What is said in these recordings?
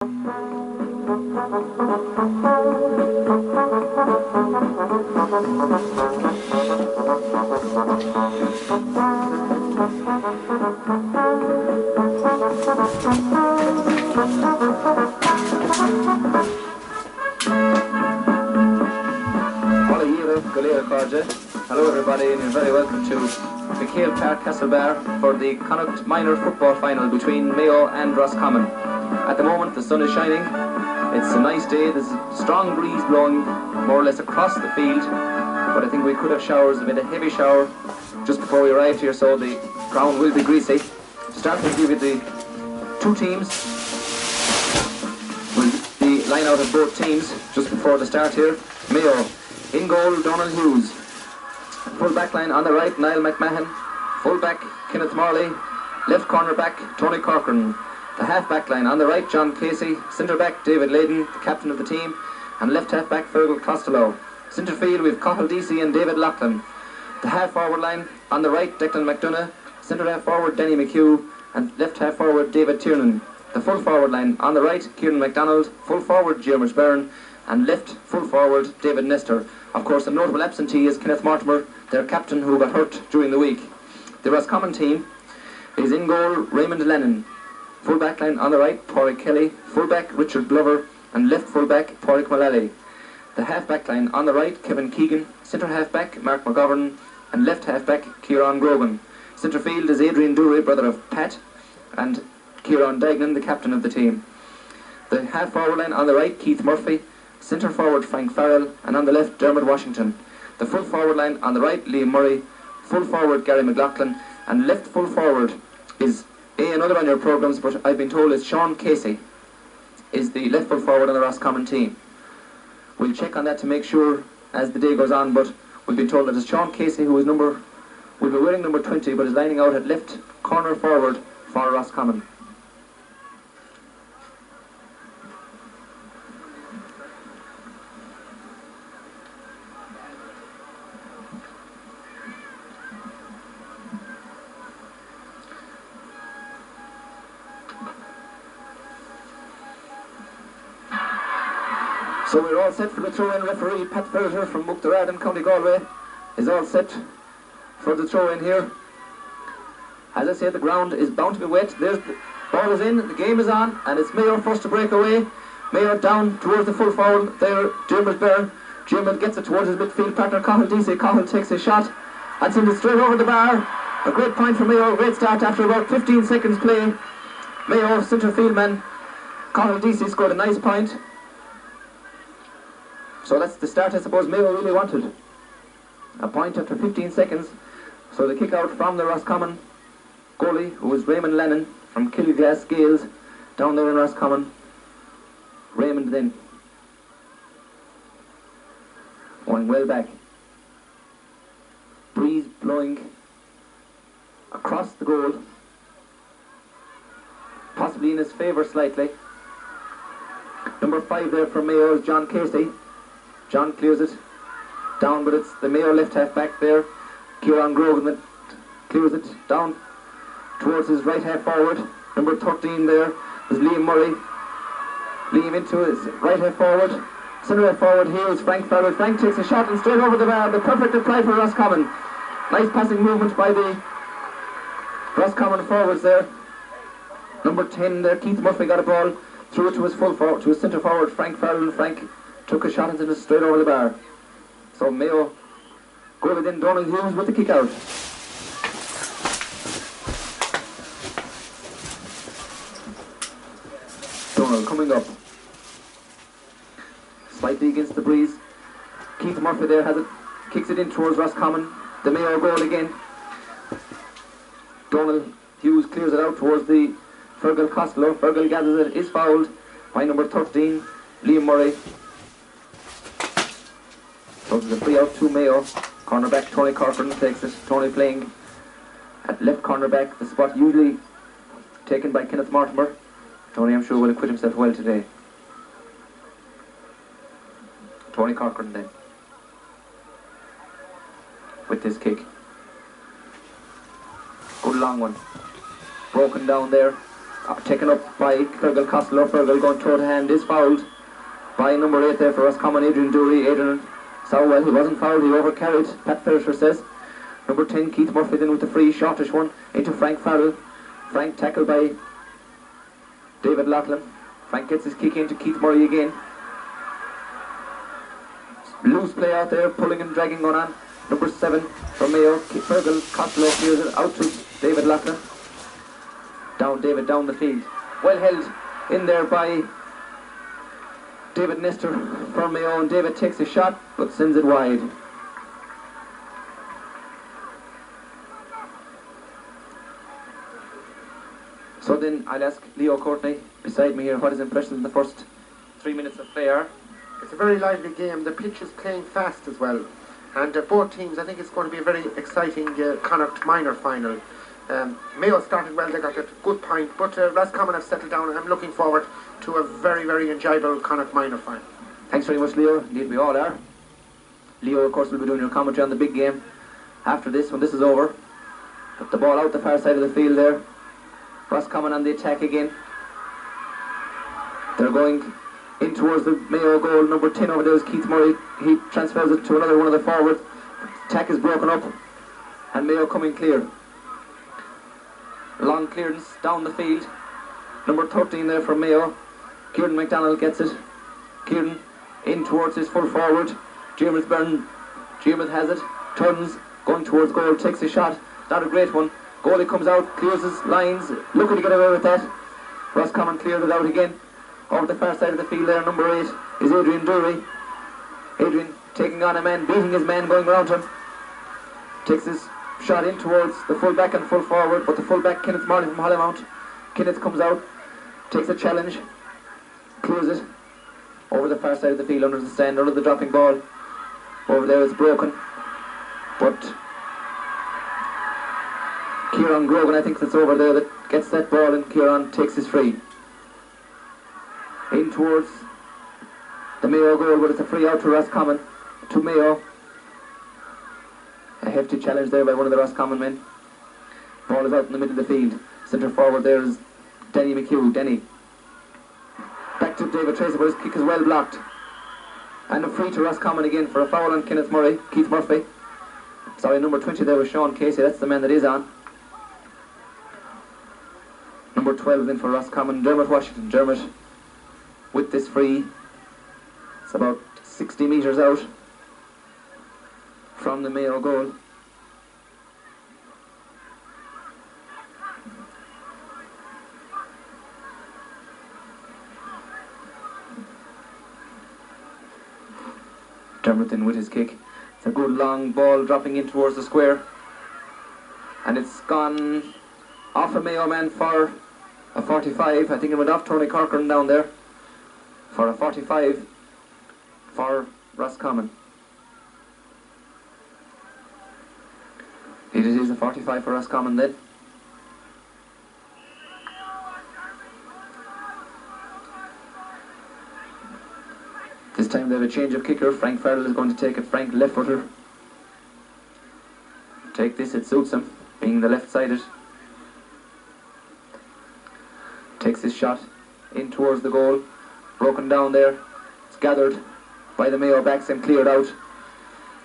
Hello everybody, and you're very welcome to McHale Park, Castlebar for the Connacht minor football final between Mayo and Roscommon. At the moment the sun is shining, it's a nice day, there's a strong breeze blowing more or less across the field, but I think we could have showers, a bit of heavy shower just before we arrived here, so the ground will be greasy. To start with, give you the two teams, with the line out of both teams just before the start here. Mayo, in goal, Donald Hughes. Full back line on the right, Niall McMahon. Full back, Kenneth Morley. Left corner back, Tony Corcoran. The half back line on the right, John Casey. Centre back, David Layden, the captain of the team. And left half back, Fergal Costello. Centre field, we have Cathal Deasy and David Loughlin. The half forward line on the right, Declan McDonough. Centre half forward, Denny McHugh. And left half forward, David Tiernan. The full forward line on the right, Kieran MacDonald. Full forward, Jeremy Byrne. And left full forward, David Nestor. Of course, a notable absentee is Kenneth Mortimer, their captain, who got hurt during the week. The Roscommon team is in goal, Raymond Lennon. Full back line on the right, Pádraig Kelly. Full back, Richard Glover. And left full back, Pádraig Mullally. The half back line on the right, Kevin Keegan. Centre half back, Mark McGovern. And left half back, Kieran Grogan. Centre field is Adrian Dury, brother of Pat. And Kieran Dignan, the captain of the team. The half forward line on the right, Keith Murphy. Centre forward, Frank Farrell, and on the left, Dermot Washington. The full forward line on the right, Liam Murray. Full forward, Gary McLaughlin. And left full forward is another on your programmes, but I've been told it's Sean Casey is the left full forward on the Roscommon team. We'll check on that to make sure as the day goes on, but we've been told that it's Sean Casey who will be wearing number 20, but is lining out at left corner forward for Roscommon. So we're all set for the throw-in. Referee Pat Ferreter from Muckdaraden, County Galway, is all set for the throw-in here. As I said, the ground is bound to be wet. There's the ball is in, the game is on, and it's Mayo first to break away. Mayo down towards the full forward there, Dermot Byrne. Dermot gets it towards his midfield partner, Cathal Deasy. Cathal takes a shot and sends it straight over the bar. A great point for Mayo, great start after about 15 seconds play. Mayo centre field man, Cathal Deasy, scored a nice point. So that's the start I suppose Mayo really wanted. A point after 15 seconds. So the kick out from the Roscommon goalie, who was Raymond Lennon from Kilglass Gales, down there in Roscommon. Raymond then going well back. Breeze blowing across the goal, possibly in his favour slightly. Number 5 there for Mayo is John Casey. John clears it down, but it's the Mayo left half back there, Kieran Grogan, that clears it down towards his right half forward. Number 13 there is Liam Murray. Liam into his right half forward. Centre half forward here is Frank Farrell. Frank takes a shot and straight over the bar. The perfect reply for Roscommon. Nice passing movement by the Roscommon forwards there. Number 10 there, Keith Murphy, got a ball, threw it to his full forward, to his centre forward, Frank Farrell, and Frank took a shot and sent it straight over the bar. So Mayo go within. Donald Hughes with the kick out. Donald coming up. Slightly against the breeze. Keith Murphy there has it, kicks it in towards Roscommon. The Mayo goal again. Donald Hughes clears it out towards the Fergal Costello. Fergal gathers it, is fouled by number 13, Liam Murray. So there's a free out to Mayo. Cornerback Tony Corcoran takes it. Tony playing at left cornerback, the spot usually taken by Kenneth Mortimer. Tony, I'm sure, will acquit himself well today. Tony Corcoran then with this kick. Good long one. Broken down there taken up by Fergal Costello. Fergal going toe to hand is fouled by number 8 there for Roscommon, Adrian Dury. Adrian saw well, he wasn't fouled, he overcarried, Pat Fisher says. Number 10, Keith Murphy then with the free, shortish one into Frank Farrell. Frank tackled by David Loughlin. Frank gets his kick into Keith Murray again. Loose play out there, pulling and dragging going on. Number 7 for Mayo, Fergal Costello clears it out to David Loughlin. David down the field. Well held in there by David Nestor for Mayo, and David takes a shot but sends it wide. So then I'll ask Leo Courtney beside me here what his impressions in the first 3 minutes of play are. It's a very lively game. The pitch is playing fast as well, and both teams, I think it's going to be a very exciting Connacht minor final. Mayo started well, they got a good point, but Roscommon have settled down, and I'm looking forward to a very, very enjoyable Connacht minor final. Thanks very much, Leo. Indeed we all are. Leo, of course, will be doing your commentary on the big game after this, when this is over. Put the ball out the far side of the field there. Roscommon on the attack again. They're going in towards the Mayo goal. Number 10 over there is Keith Murray. He transfers it to another one of the forwards. Attack is broken up, and Mayo coming clear. Long clearance down the field. Number 13 there for Mayo. Kieran MacDonald gets it. Kieran in towards his full forward. Diarmuid Byrne. Diarmuid has it. Turns, going towards goal, takes a shot. Not a great one. Goalie comes out, clears his lines. Looking to get away with that. Roscommon cleared it out again. Over the far side of the field there, number 8 is Adrian Dury. Adrian taking on a man, beating his man, going around him. Takes his shot in towards the full back and full forward, but the full back, Kenneth Marley from Hollymount. Kenneth comes out, takes a challenge, clears it over the far side of the field under the stand, under the dropping ball. Over there it's broken, but Kieran Grogan, I think that's over there, that gets that ball, and Kieran takes his free. In towards the Mayo goal, but it's a free out to Roscommon, to Mayo. A hefty challenge there by one of the Roscommon men. Ball is out in the middle of the field. Centre forward there is Denny McHugh. Denny. Back to David Tracy, but his kick is well blocked. And a free to Roscommon again for a foul on Kenneth Murray. Keith Murphy. Sorry, number 20 there was Sean Casey. That's the man that is on. Number 12 then for Roscommon, Dermot Washington. Dermot with this free. It's about 60 metres out from the Mayo goal. Dermot in with his kick. It's a good long ball dropping in towards the square, and it's gone off a Mayo man for a 45. I think it went off Tony Corcoran down there for a 45 for Roscommon. It is a 45 for Roscommon then. This time they have a change of kicker. Frank Farrell is going to take it. Frank, left footer. Take this, it suits him, being the left-sided. Takes his shot in towards the goal. Broken down there. It's gathered by the Mayo backs and cleared out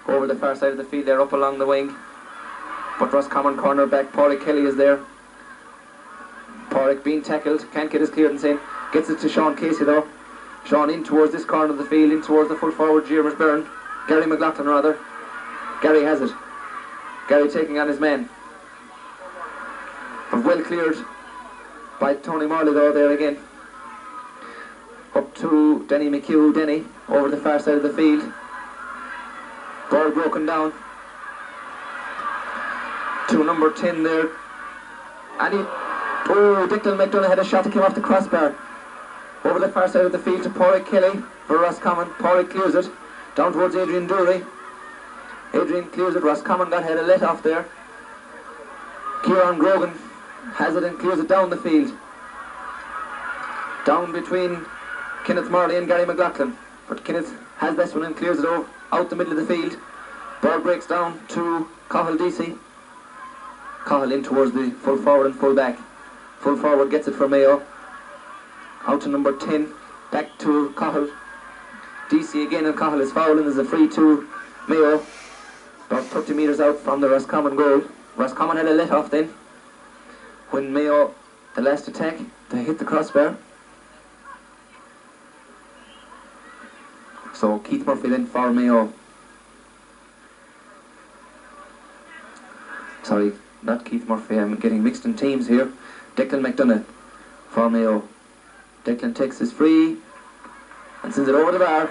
over the far side of the field there, up along the wing. But Roscommon corner back, Pádraig Kelly is there. Pádraig being tackled, can't get his clearance in. Gets it to Sean Casey though. Sean in towards this corner of the field, in towards the full forward, Diarmuid Byrne. Gary McLaughlin rather. Gary has it. Gary taking on his man. But well cleared by Tony Morley though there again. Up to Denny McHugh. Denny over the far side of the field. Ball broken down to number 10 there. And Declan McDonough had a shot that came off the crossbar. Over the far side of the field to Pádraig Kelly for Roscommon. Pádraig clears it down towards Adrian Dury. Adrian clears it. Roscommon had a let off there. Kieran Grogan has it and clears it down the field. Down between Kenneth Marley and Gary McLaughlin. But Kenneth has this one and clears it out the middle of the field. Ball breaks down to Cahill DC. Cahill in towards the full forward and full back Full forward gets it for Mayo. Out to number 10. Back to Cahill. DC again, and Cahill is fouled, and there's a free to Mayo. About 30 metres out from the Roscommon goal. Roscommon had a let off then. When Mayo, the last attack, they hit the crossbar. So Keith Murphy then for Mayo. Sorry, not Keith Murphy, I'm getting mixed in teams here. Declan McDonough for Mayo. Declan takes his free and sends it over the bar.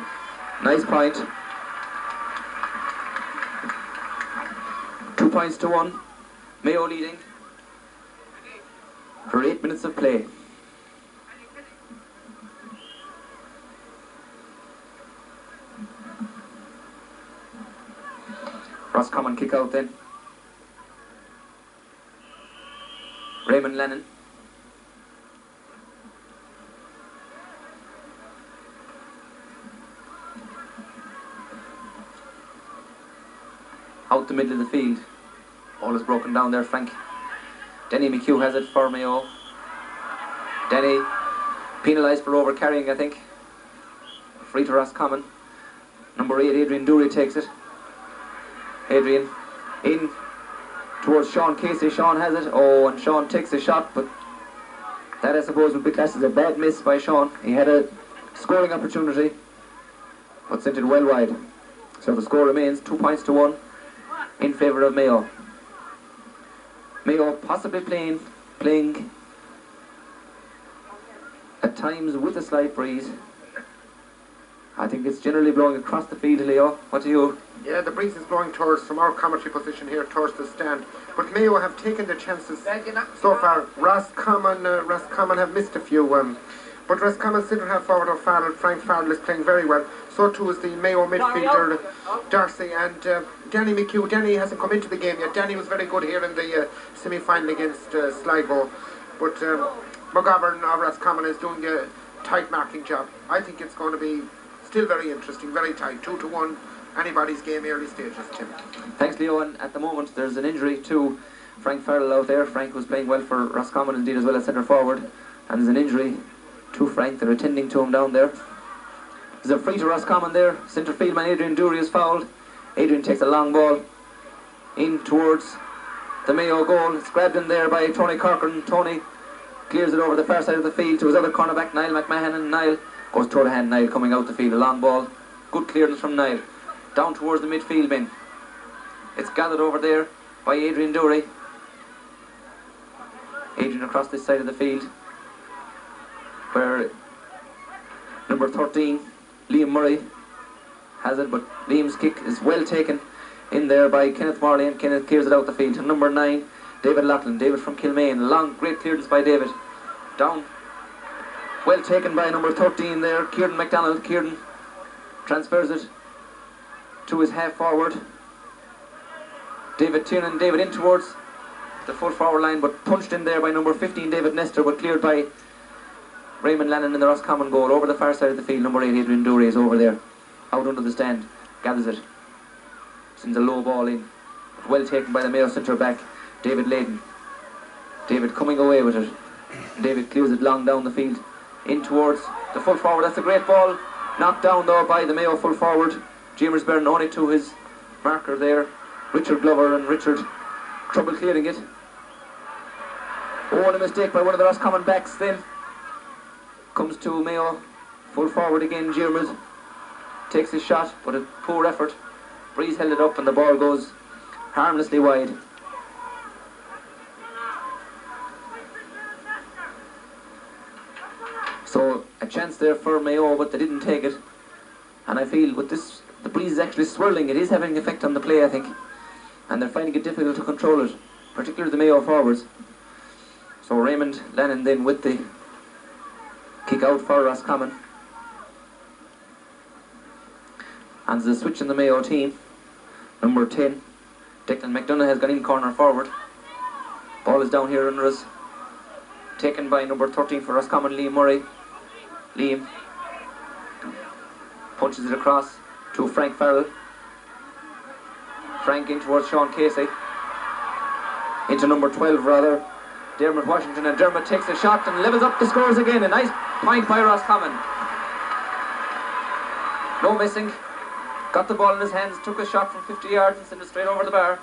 Nice point. 2 points to 1. Mayo leading for 8 minutes of play. Roscommon kick out then. Raymond Lennon. Out the middle of the field. Ball is broken down there, Frank. Denny McHugh has it for Mayo. Denny penalised for over carrying, I think. Free to Roscommon. Number 8, Adrian Dury takes it. Adrian in towards Sean Casey. Sean has it. Oh, and Sean takes a shot, but that I suppose would be classed as a bad miss by Sean. He had a scoring opportunity, but sent it well wide. So the score remains 2 points to 1 in favour of Mayo. Mayo possibly playing at times with a slight breeze. I think it's generally blowing across the field, Leo. What do you? Yeah, the breeze is blowing towards, from our commentary position here, towards the stand. But Mayo have taken their chances so far. Roscommon have missed a few. But Roscommon centre half forward of Frank Farrell is playing very well. So too is the Mayo midfielder, Darcy, and Danny McHugh. Danny hasn't come into the game yet. Danny was very good here in the semi-final against Sligo. But McGovern of Roscommon is doing a tight marking job. I think it's going to be still very interesting, very tight. 2-1, anybody's game early stages, Tim. Thanks, Leo. And at the moment, there's an injury to Frank Farrell out there. Frank was playing well for Roscommon indeed, as well as centre forward. And there's an injury to Frank. They're attending to him down there. There's a free to Roscommon there. Centre field man Adrian Dury is fouled. Adrian takes a long ball in towards the Mayo goal. It's grabbed in there by Tony Corcoran. Tony clears it over the far side of the field to his other cornerback, Niall McMahon, and Niall goes toe to hand. Niall coming out the field. A long ball. Good clearance from Niall. Down towards the midfield bin. It's gathered over there by Adrian Dury. Adrian across this side of the field, where number 13, Liam Murray, has it, but Liam's kick is well taken in there by Kenneth Morley, and Kenneth clears it out the field to number 9, David Loughlin. David from Kilmaine. Long, great clearance by David. Down. Well taken by number 13 there, Kieran MacDonald. Kieran transfers it to his half forward, David Tiernan. David in towards the full forward line, but punched in there by number 15, David Nestor, but cleared by Raymond Lannon in the Roscommon goal. Over the far side of the field, number 8, Adrian Dury, is over there, out under the stand, gathers it, sends a low ball in, well taken by the Mayo centre back, David Layden. David coming away with it. David clears it long down the field, in towards the full forward. That's a great ball, knocked down though by the Mayo full forward, James Byrne, only to his marker there, Richard Glover, and Richard trouble clearing it. Oh, and a mistake by one of the Roscommon backs then. Comes to Mayo, full forward again, Jermers takes his shot, but a poor effort. Breeze held it up and the ball goes harmlessly wide. So a chance there for Mayo, but they didn't take it. And I feel with this, the breeze is actually swirling. It is having an effect on the play, I think. And they're finding it difficult to control it, particularly the Mayo forwards. So Raymond Lannon then with the kick out for Roscommon. And there's a switch in the Mayo team. Number 10, Declan McDonough, has gone in corner forward. Ball is down here under us. Taken by number 13 for Roscommon, Liam Murray. Liam punches it across to Frank Farrell. Frank in towards Sean Casey. Into number 12 rather, Dermot Washington, and Dermot takes a shot and levels up the scores again. A nice point by Roscommon. No missing. Got the ball in his hands, took a shot from 50 yards and sent it straight over the bar.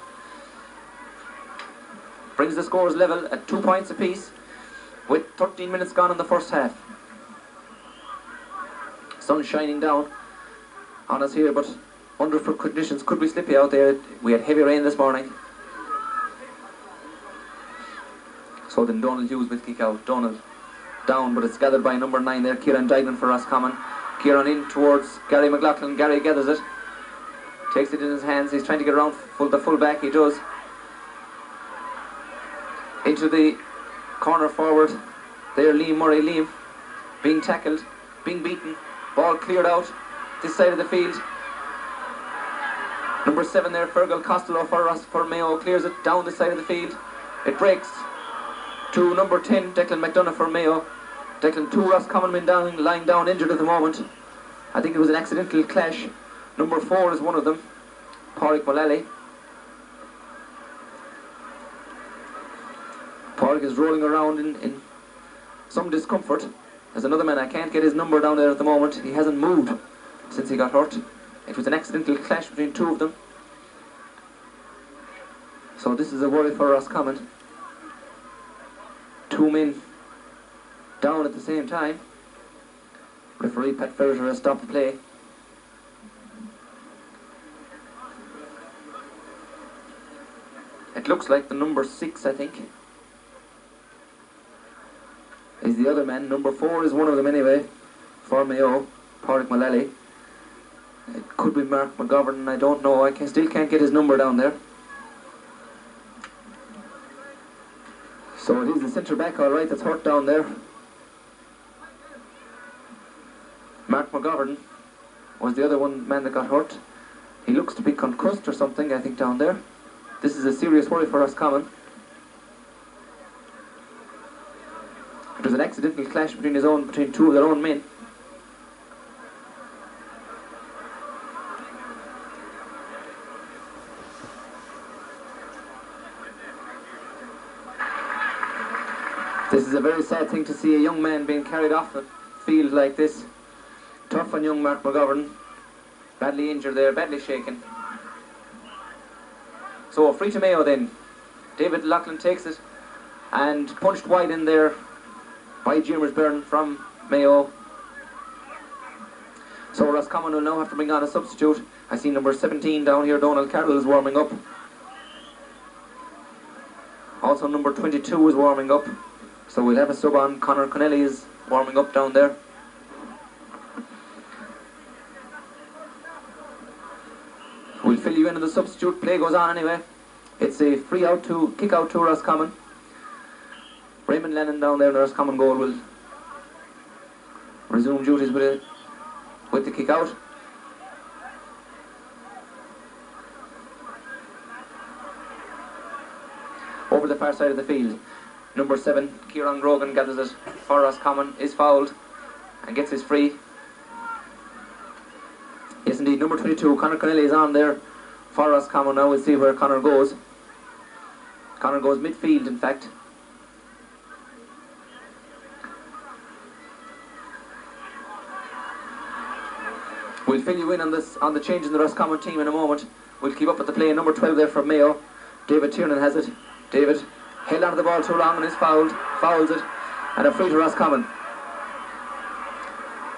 Brings the scores level at 2 points apiece with 13 minutes gone in the first half. Sun shining down on us here, but wonderful conditions. Could be slippy out there. We had heavy rain this morning. So then Donald Hughes will kick out. Donald down, but it's gathered by number 9 there, Kieran Dignan for Roscommon. Kieran in towards Gary McLaughlin. Gary gathers it, takes it in his hands. He's trying to get around the full back. He does. Into the corner forward there, Liam Murray. Liam being tackled, being beaten. Ball cleared out this side of the field. Number 7 there, Fergal Costello for Mayo, clears it down this side of the field. It breaks to number 10, Declan McDonough for Mayo. Declan, 2 Roscommon men lying down injured at the moment. I think it was an accidental clash. Number 4 is one of them, Pádraig Mullally. Pádraig is rolling around in some discomfort. There's another man, I can't get his number down there at the moment. He hasn't moved since he got hurt. It was an accidental clash between 2 of them. So this is a worry for Roscommon. 2 men down at the same time. Referee Pat Ferrier has stopped the play. It looks like the number 6, I think, is the other man. Number 4 is one of them anyway, for Mayo, Pádraig Mullally. It could be Mark McGovern, I don't know. I still can't get his number down there. So it is the centre back, alright, that's hurt down there. Mark McGovern was the other man that got hurt. He looks to be concussed or something, I think, down there. This is a serious worry for Roscommon. It was an accidental clash between 2 of their own men. This is a very sad thing to see, a young man being carried off the field like this. Tough on young Mark McGovern. Badly injured there, badly shaken. So free to Mayo then. David Loughlin takes it and punched wide in there by James Byrne from Mayo. So Roscommon will now have to bring on a substitute. I see number 17 down here, Donald Carroll, is warming up. Also number 22 is warming up. So we'll have a sub on. Conor Connelly is warming up down there. We'll fill you in on the substitute. Play goes on anyway. It's a kick out to Roscommon. Raymond Lennon down there in the Roscommon goal will resume duties with the kick out. Over the far side of the field, number 7, Kieran Grogan, gathers it for Roscommon, is fouled and gets his free. Yes indeed, number 22, Conor Connelly is on there for Roscommon now. We'll see where Conor goes. Conor goes midfield, in fact. We'll fill you in on the change in the Roscommon team in a moment. We'll keep up with the play. Number 12 there for Mayo, David Tiernan has it. David held onto the ball too long and is fouls it, and a free to Roscommon.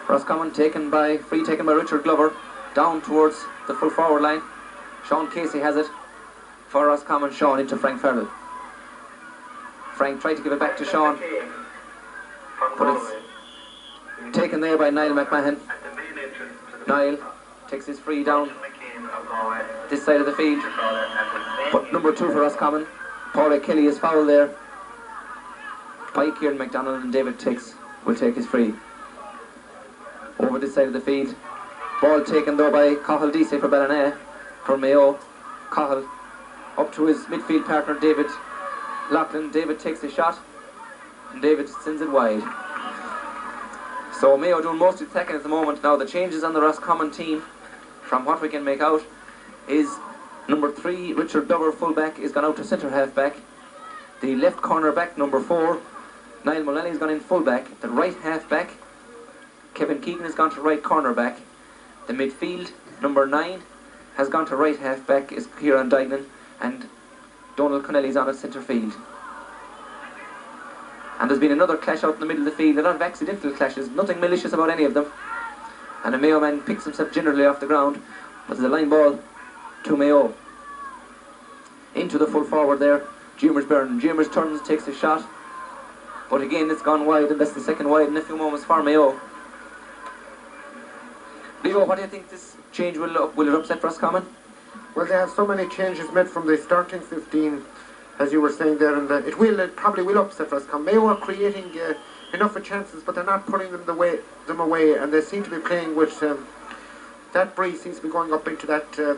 Roscommon taken by Richard Glover down towards the full forward line. Sean Casey has it for Roscommon. Sean into Frank Farrell. Frank tried to give it back to Sean, but it's taken there by Niall McMahon. Niall takes his free down this side of the field, but number 2 for Roscommon, Pádraig Kelly, is fouled there by Kieran MacDonald, and David will take his free. Over this side of the field, ball taken though by Cathal Deasy for Ballina for Mayo. Cathal up to his midfield partner David Loughlin. David takes a shot and David sends it wide. So Mayo doing most of the attacking at the moment. Now the changes on the Roscommon team, from what we can make out, is number 3, Richard Dover, fullback, is gone out to centre half back. The left corner back, number 4, Niall Mullaney's gone in full back. The right half back, Kevin Keegan has gone to right corner back. The midfield, number 9, has gone to right half back, is Kieran Dignan, and Donald Connelly's on at centre field. And there's been another clash out in the middle of the field, a lot of accidental clashes, nothing malicious about any of them. And a Mayo man picks himself generally off the ground, but there's a line ball to Mayo. Into the full forward there, Jimers Byrne. Jimers turns, takes a shot, but again it's gone wide, and that's the second wide in a few moments for Mayo. Leo, what do you think this change will it upset Roscommon? Well, they have so many changes made from the starting 15, as you were saying there, and it probably will upset Roscommon. Mayo are creating enough of chances, but they're not putting them away, and they seem to be playing with that breeze seems to be going up into that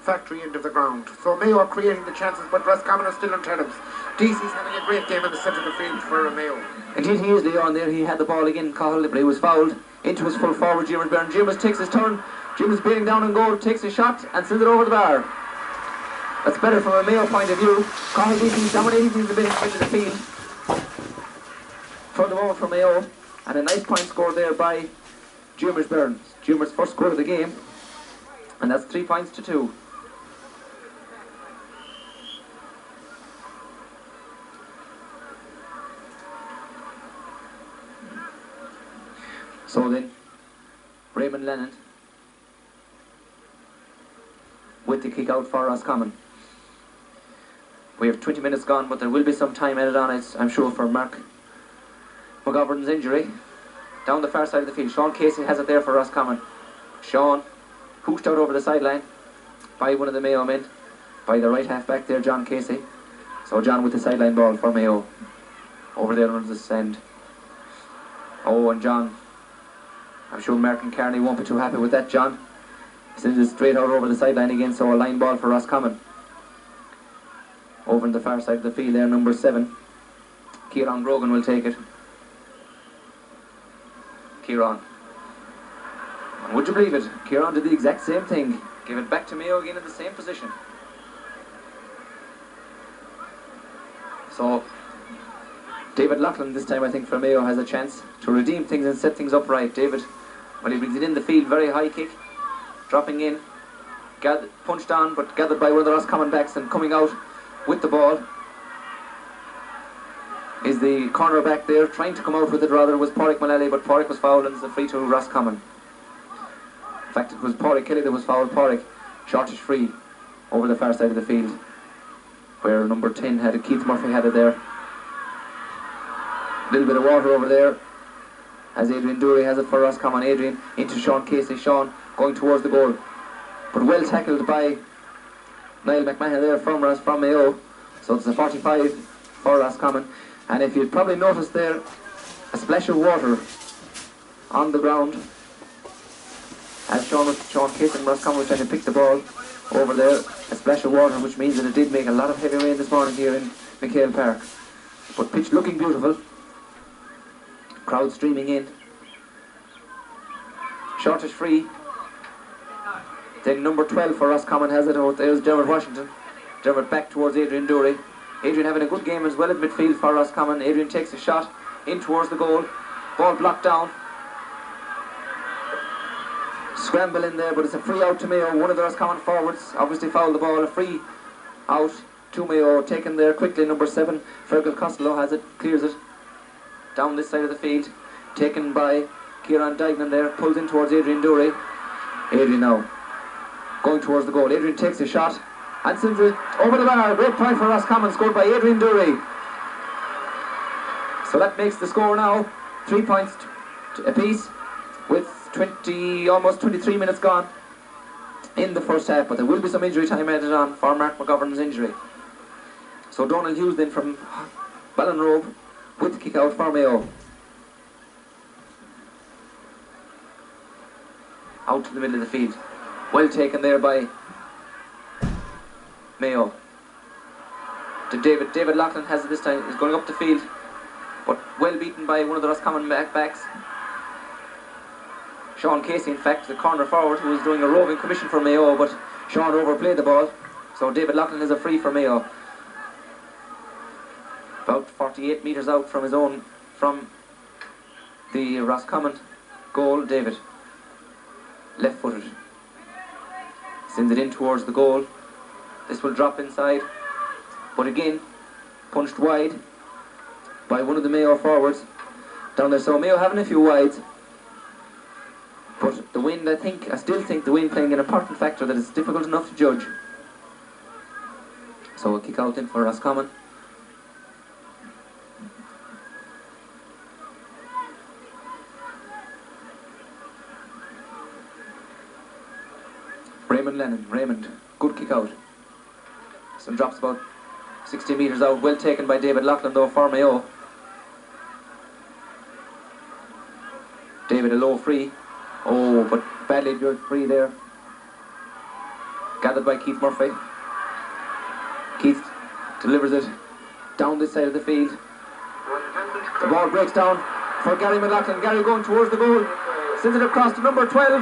factory end of the ground. So Mayo are creating the chances, but Roscommon are still on tennis. DC's having a great game in the centre of the field for Mayo. Indeed he is, Leon, there. He had the ball again, Cahill, but he was fouled. Into his full forward, Jimers Byrne. Jimers takes his turn. Jimers bearing down on goal, takes a shot and sends it over the bar. That's better from a Mayo point of view. Cahill DC's dominating the middle of the field for the moment for Mayo, and a nice point scored there by Jimers Byrne. Jimers' first score of the game, and that's 3 points to 2. So then, Raymond Lennon with the kick out for Roscommon. We have 20 minutes gone, but there will be some time added on it, I'm sure, for Mark McGovern's injury. Down the far side of the field, Sean Casey has it there for Roscommon. Sean, hooked out over the sideline by one of the Mayo men, by the right half back there, John Casey. So John with the sideline ball for Mayo. Over there under the send. Oh, and John, I'm sure Mark and Carney won't be too happy with that, John. Sends it straight out over the sideline again, so a line ball for Roscommon. Over on the far side of the field there, number 7. Kieran Grogan will take it. Kieran. And would you believe it? Kieran did the exact same thing. Gave it back to Mayo again in the same position. So, David Loughlin this time, I think, for Mayo has a chance to redeem things and set things up right. David, well, he brings it in the field, very high kick, dropping in, punched on, but gathered by one of the Roscommon backs, and coming out with the ball is the corner back there. Trying to come out with it rather was Pádraig Mullally, but Pádraig was fouled and it's a free to Roscommon. In fact, it was Pádraig Kelly that was fouled. Pádraig, shortish free over the far side of the field, where number 10 had it, Keith Murphy had it there. A little bit of water over there as Adrian Dury has it for Roscommon. Adrian into Sean Casey. Sean going towards the goal, but well tackled by Niall McMahon there from Mayo. So it's a 45 for Roscommon. And if you'd probably noticed there, a splash of water on the ground as Sean Casey and Roscommon was trying to pick the ball over there. A splash of water, which means that it did make a lot of heavy rain this morning here in McHale Park. But pitch looking beautiful. Crowd streaming in. Shortish free. Then number 12 for Roscommon has it out. There's Dermot Washington. Dermot back towards Adrian Dury. Adrian having a good game as well at midfield for Roscommon. Adrian takes a shot in towards the goal. Ball blocked down. Scramble in there, but it's a free out to Mayo. One of the Roscommon forwards obviously fouled the ball. A free out to Mayo. Taken there quickly. Number 7, Fergal Costello has it. Clears it down this side of the field. Taken by Kieran Dignan there. Pulls in towards Adrian Dury. Adrian now going towards the goal. Adrian takes a shot and sends it over the bar. Great point for Roscommon, scored by Adrian Dury. So that makes the score now 3 points apiece, with almost 23 minutes gone in the first half. But there will be some injury time added on for Mark McGovern's injury. So Donald Hughes then from Ballinrobe with the kick out for Mayo. Out to the middle of the field. Well taken there by Mayo. To David. David Loughlin has it this time. He's going up the field, but well beaten by one of the Roscommon backs. Sean Casey, in fact, the corner forward, who was doing a roving commission for Mayo, but Sean overplayed the ball. So David Loughlin is a free for Mayo. 48 metres out from his own, from the Roscommon goal. David, left-footed, sends it in towards the goal. This will drop inside, but again punched wide by one of the Mayo forwards down there. So Mayo having a few wides, but the wind, I still think the wind playing an important factor that is difficult enough to judge. So a kick out in for Roscommon. Raymond, good kick out. Some drops about 60 metres out, well taken by David Loughlin though for Mayo. David a low free. Oh, but badly judged free there. Gathered by Keith Murphy. Keith delivers it down this side of the field. The ball breaks down for Gary McLaughlin. Gary going towards the goal. Sends it across to number 12.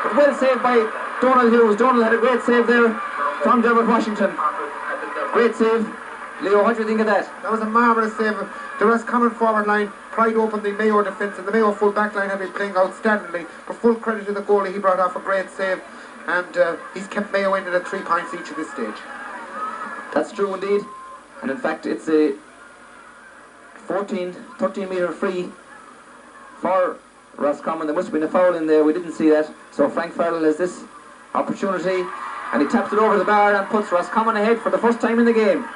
But well saved by Donald Hughes. Donald had a great save there from Dermot Washington. Great save. Leo, what do you think of that? That was a marvellous save. The Roscommon forward line pried open the Mayo defence, and the Mayo full back line have been playing outstandingly. But full credit to the goalie, he brought off a great save, and he's kept Mayo in at 3 points each at this stage. That's true indeed. And in fact it's a 13 metre free for Roscommon. There must have been a foul in there, we didn't see that. So Frank Farrell has this opportunity and he taps it over the bar and puts Roscommon ahead for the first time in the game.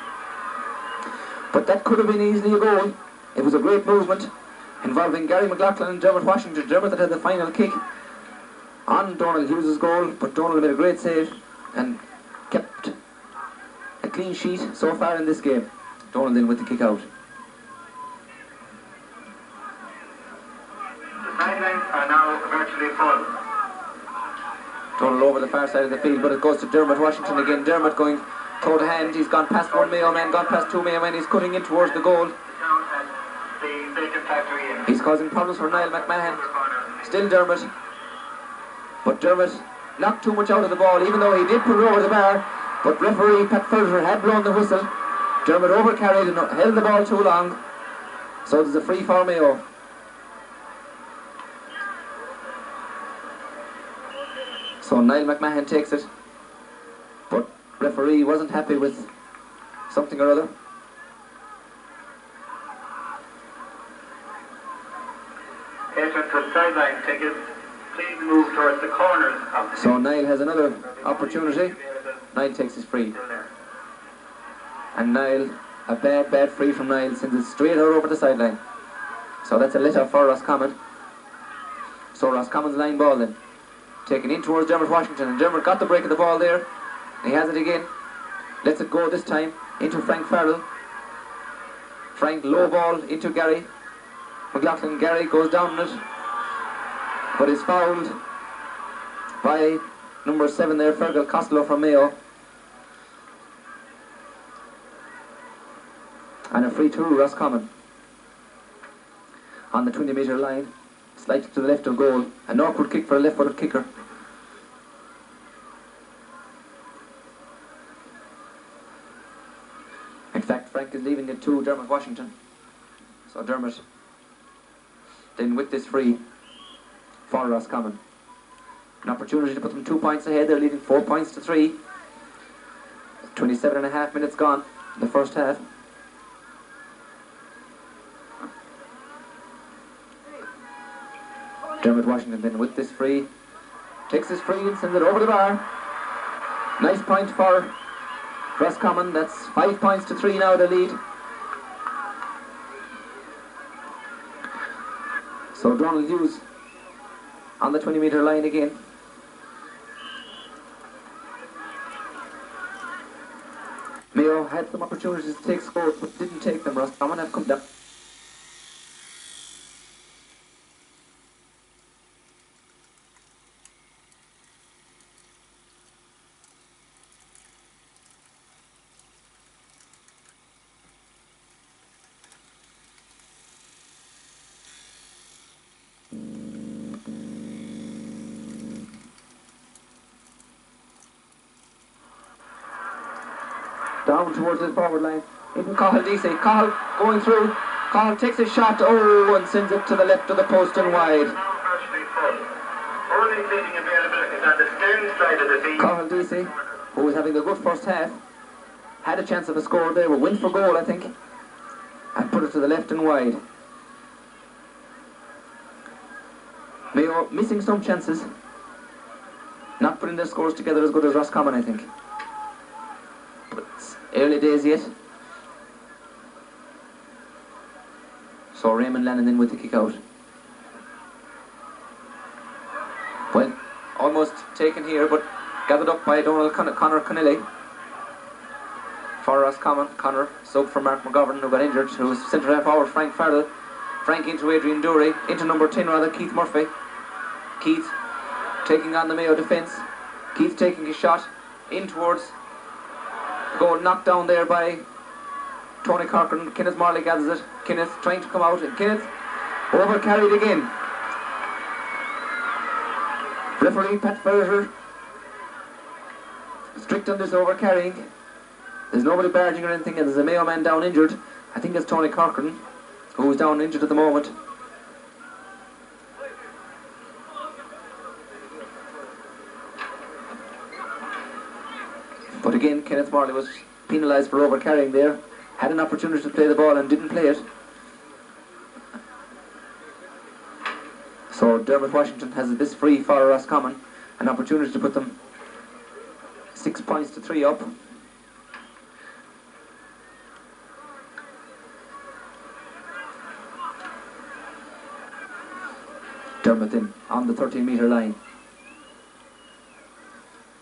But that could have been easily a goal. It was a great movement involving Gary McLaughlin and Dermot Washington. Dermot that had the final kick on Donald Hughes' goal, but Donald made a great save and kept a clean sheet so far in this game. Donald in with the kick out. The sidelines are now virtually full. Donald over the far side of the field, but it goes to Dermot Washington again. Dermot going toe to hand. He's gone past one Mayo man, gone past 2 Mayo men. He's cutting in towards the goal. He's causing problems for Niall McMahon. Still Dermot. But Dermot not too much out of the ball, even though he did put it over the bar. But referee Pat Fulcher had blown the whistle. Dermot overcarried and held the ball too long. So there's a free for Mayo. So Niall McMahon takes it. But referee wasn't happy with something or other. Patrons with sideline tickets, please move towards the corners of the So Niall has another opportunity. Niall takes his free. And Niall, a bad free from Niall, sends it straight out over the sideline. So that's a let-off for Roscommon. So Roscommon's line ball then. Taken in towards Dermot Washington, and Dermot got the break of the ball there. And he has it again. Lets it go this time into Frank Farrell. Frank low ball into Gary McLaughlin. Gary goes down it, but is fouled by number 7 there, Fergal Costello from Mayo. And a free to Roscommon on the 20 metre line, slightly to the left of goal. An awkward kick for a left-footed kicker. In fact, Frank is leaving it to Dermot Washington. So Dermot then with this free for Roscommon. An opportunity to put them 2 points ahead. They're leading 4 points to 3. 27.5 minutes gone in the first half. Dermot Washington then with this free. Takes his free and sends it over the bar. Nice point for Roscommon. That's 5 points to 3 now, the lead. So Donald Hughes on the 20 metre line again. Mayo had some opportunities to take scores but didn't take them. Roscommon have come down. Down towards his forward line. Into Cathal DC. Cathal going through. Cathal takes a shot, and sends it to the left of the post and wide. Only seating available is on the stern side of the field. Cathal DC, who was having a good first half, had a chance of a score there, went for goal I think, and put it to the left and wide. Mayo missing some chances, not putting their scores together as good as Roscommon I think. But it's early days yet. So Raymond Lennon in with the kick out. Well, almost taken here, but gathered up by Donald Connor Connelly. For Roscommon, Connor sub for Mark McGovern, who got injured, who's centre half forward Frank Farrell. Frank into Adrian Dury, into number 10 rather, Keith Murphy. Keith taking on the Mayo defence. Keith taking a shot in towards goal, knocked down there by Tony Corcoran. Kenneth Morley gathers it. Kenneth trying to come out, and Kenneth over carried again. Referee Pat Ferrer strict on this over carrying. There's nobody barging or anything, and there's a Mayo man down injured. I think it's Tony Corcoran, who is down injured at the moment. But again, Kenneth Morley was penalised for over carrying there. Had an opportunity to play the ball and didn't play it. So Dermot Washington has this free for Roscommon, an opportunity to put them 6 points to 3 up. Dermot in on the 13-metre line.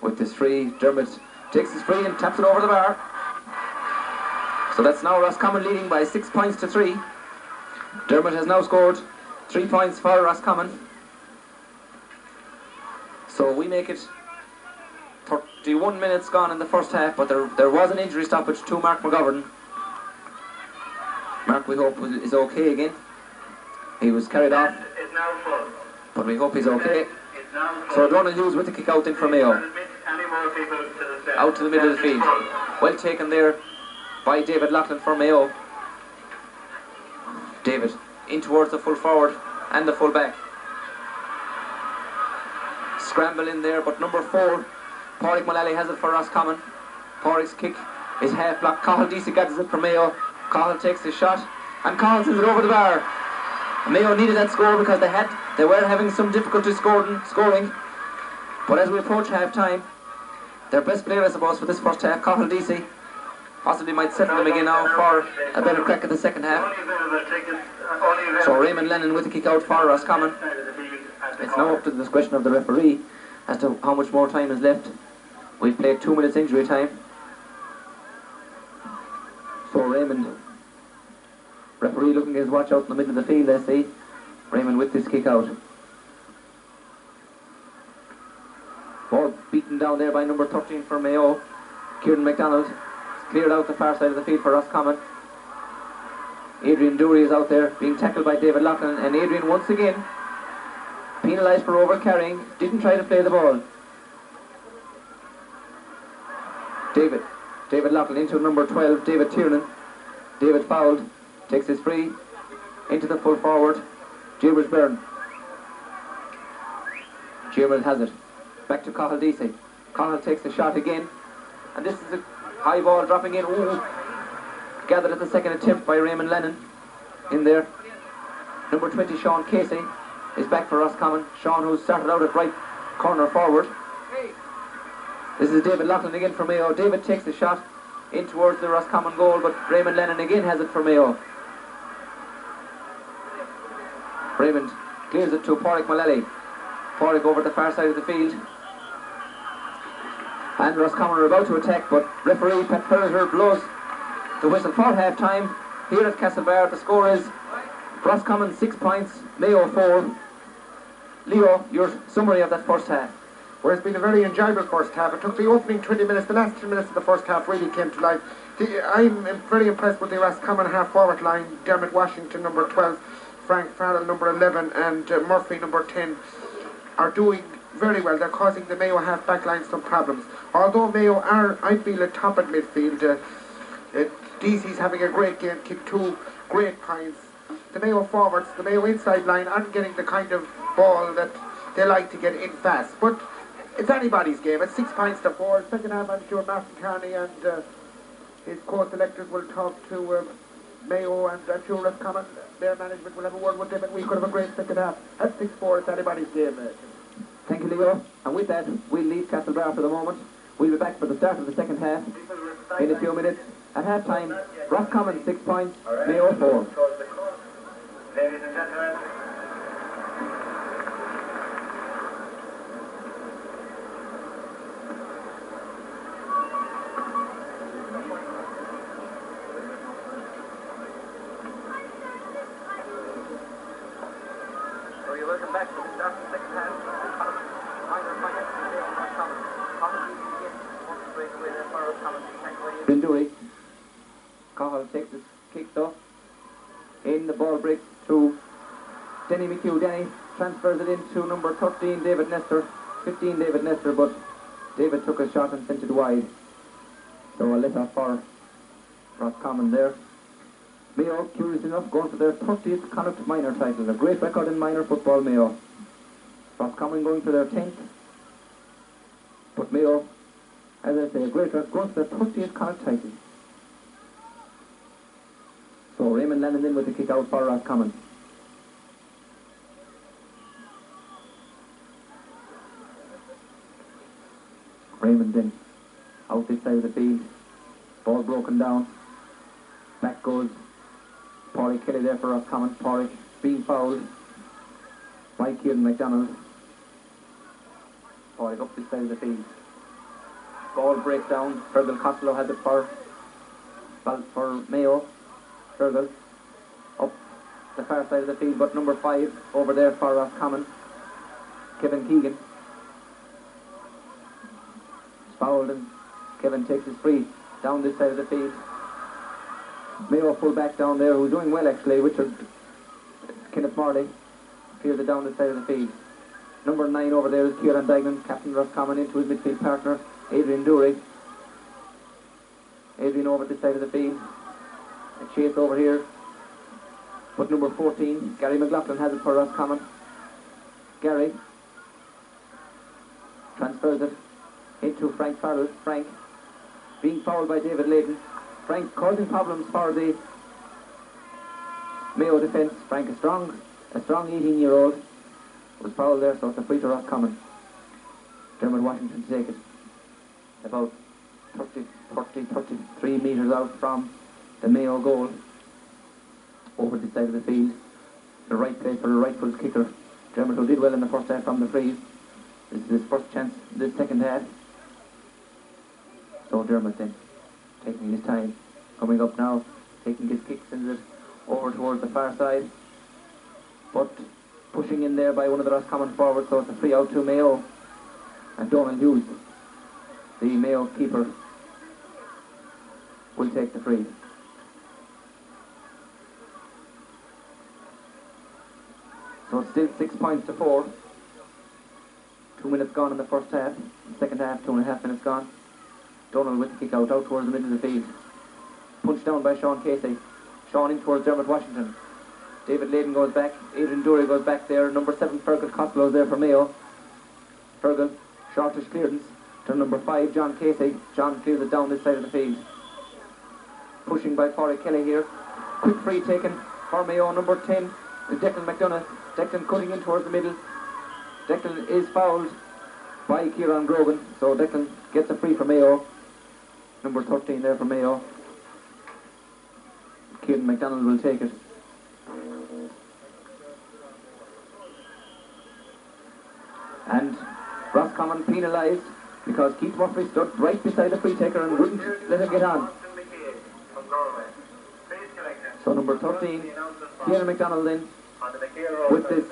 With this free, Dermot takes his free and taps it over the bar. So that's now Roscommon leading by 6 points to 3. Dermot has now scored 3 points for Roscommon. So we make it 31 minutes gone in the first half, but there was an injury stoppage to Mark McGovern. Mark, we hope, is okay again. He was carried off, but we hope he's okay. So Donald Hughes with the kick out in for Mayo. Out to the middle of the field. Well taken there by David Loughlin for Mayo. David in towards the full forward and the full back. Scramble in there, but number 4, Pádraig Mullally has it for Roscommon. Pádraig's kick is half blocked. Cathal DC gets it for Mayo. Cathal takes the shot and Cathal sends it over the bar. Mayo needed that score because they were having some difficulty scoring. But as we approach half time, their best player, I suppose, for this first half, Cathal DC, possibly might settle them again now for a better crack at the second half. So Raymond Lennon with the kick out for Roscommon. It's now up to the discretion of the referee as to how much more time is left. We've played 2 minutes injury time. So Raymond, referee looking at his watch out in the middle of the field, I see. Raymond with this kick out. Ball beaten down there by number 13 for Mayo. Kieran MacDonald cleared out the far side of the field for Roscommon. Adrian Dury is out there being tackled by David Loughlin, and Adrian once again penalised for over carrying, didn't try to play the ball. David Loughlin into number 12, David Tiernan. David fouled, takes his free, into the full forward, James Byrne. James has it, back to Cathal DC. Cathal takes the shot again, and this is a high ball dropping in. Ooh. Gathered at the second attempt by Raymond Lennon in there. Number 20, Sean Casey, is back for Roscommon. Sean, who started out at right corner forward. This is David Loughlin again for Mayo. David takes the shot in towards the Roscommon goal, but Raymond Lennon again has it for Mayo. Raymond clears it to Pádraig Mullally. Pádraig over the far side of the field. And Roscommon are about to attack, but referee Pat Ferrer blows the whistle for half time. Here at Castlebar, the score is Roscommon 6 points, Mayo 4. Leo, your summary of that first half. Well, it's been a very enjoyable first half. It took the opening 20 minutes, the last 10 minutes of the first half really came to life. I'm very impressed with the Roscommon half forward line. Dermot Washington, number 12, Frank Farrell, number 11, and Murphy, number 10, are doing very well. They're causing the Mayo half back line some problems. Although Mayo are, I feel, at top at midfield, DC's having a great game, kicked 2 great points. The Mayo forwards, the Mayo inside line aren't getting the kind of ball that they like to get in fast. But it's anybody's game. It's 6 points to 4. Second half, I'm sure Martin Carney and his co-selectors will talk to Mayo, and I'm sure Roscommon, their management will have a word with them, and we could have a great second half. At 6-4, it's anybody's game. Thank you, Leo. And with that, we'll leave Castlebar for the moment. We'll be back for the start of the second half in a few minutes. At half time, Roscommon 6 points, Mayo 4. Ladies and gentlemen, so you're welcome back to the start of the second half. Binduri. Cahill takes his kick off. In the ball breaks through Denny McHugh. Denny transfers it into number 13, David Nestor. 15, David Nestor, but David took a shot and sent it wide. So a let off for Roscommon there. Mayo, curious enough, going for their 30th Connacht minor title. A great record in minor football, Mayo. Roscommon going for their 10th. But Mayo, as I say, a great record, going for their 30th Connacht title. So Raymond Lennon in with the kick out for Roscommon. Raymond in, out this side of the field. Ball broken down. Back goes Pádraig Kelly there for Roscommon. Pádraig being fouled by Kieran MacDonald. Pádraig up this side of the field. Ball breaks down. Fergal Costello has it for Mayo. Fergal up the far side of the field, but number 5 over there for Roscommon, Kevin Keegan. He's fouled and Kevin takes his free down this side of the field. Mayo full back down there, who's doing well actually, Kenneth Morley, clears it down this side of the field. Number 9 over there is Kieran Dignan, captain Roscommon, into his midfield partner, Adrian Dury. Adrian over this side of the field. A chase over here. But number 14, Gary McLaughlin, has it for Roscommon. Gary transfers it into Frank Farrell. Frank being fouled by David Layton. Frank causing problems for the Mayo defence. Frank, a strong 18-year-old, was fouled there, so it's a free to Roscommon. Dermot Washington to take it. About 33 metres out from the Mayo goal. Over the side of the field. The right place for a right-foot kicker. Dermot, who did well in the first half from the freeze. This is his first chance this second half. So Dermot then, taking his time, coming up now, taking his kick, sends it over towards the far side. But pushing in there by one of the Roscommon forwards, so it's a free out to Mayo. And Donald Hughes, the Mayo keeper, will take the free. So it's still 6 points to 4. 2 minutes gone in the first half. Second half, 2.5 minutes gone. Donald with the kick out towards the middle of the field. Punched down by Sean Casey. Sean in towards Dermot Washington. David Layden goes back. Adrian Dury goes back there. Number 7, Fergal Costello is there for Mayo. Fergal, shortish clearance to number 5, John Casey. John clears it down this side of the field. Pushing by Pádraig Kelly here. Quick free taken for Mayo. Number 10 is Declan McDonough. Declan cutting in towards the middle. Declan is fouled by Kieran Grogan, so Declan gets a free for Mayo. Number 13 there for Mayo. Kieran MacDonald will take it. And Roscommon penalised because Keith Murphy stood right beside the free taker and wouldn't let him get on. So number 13, Kieran MacDonald then, with this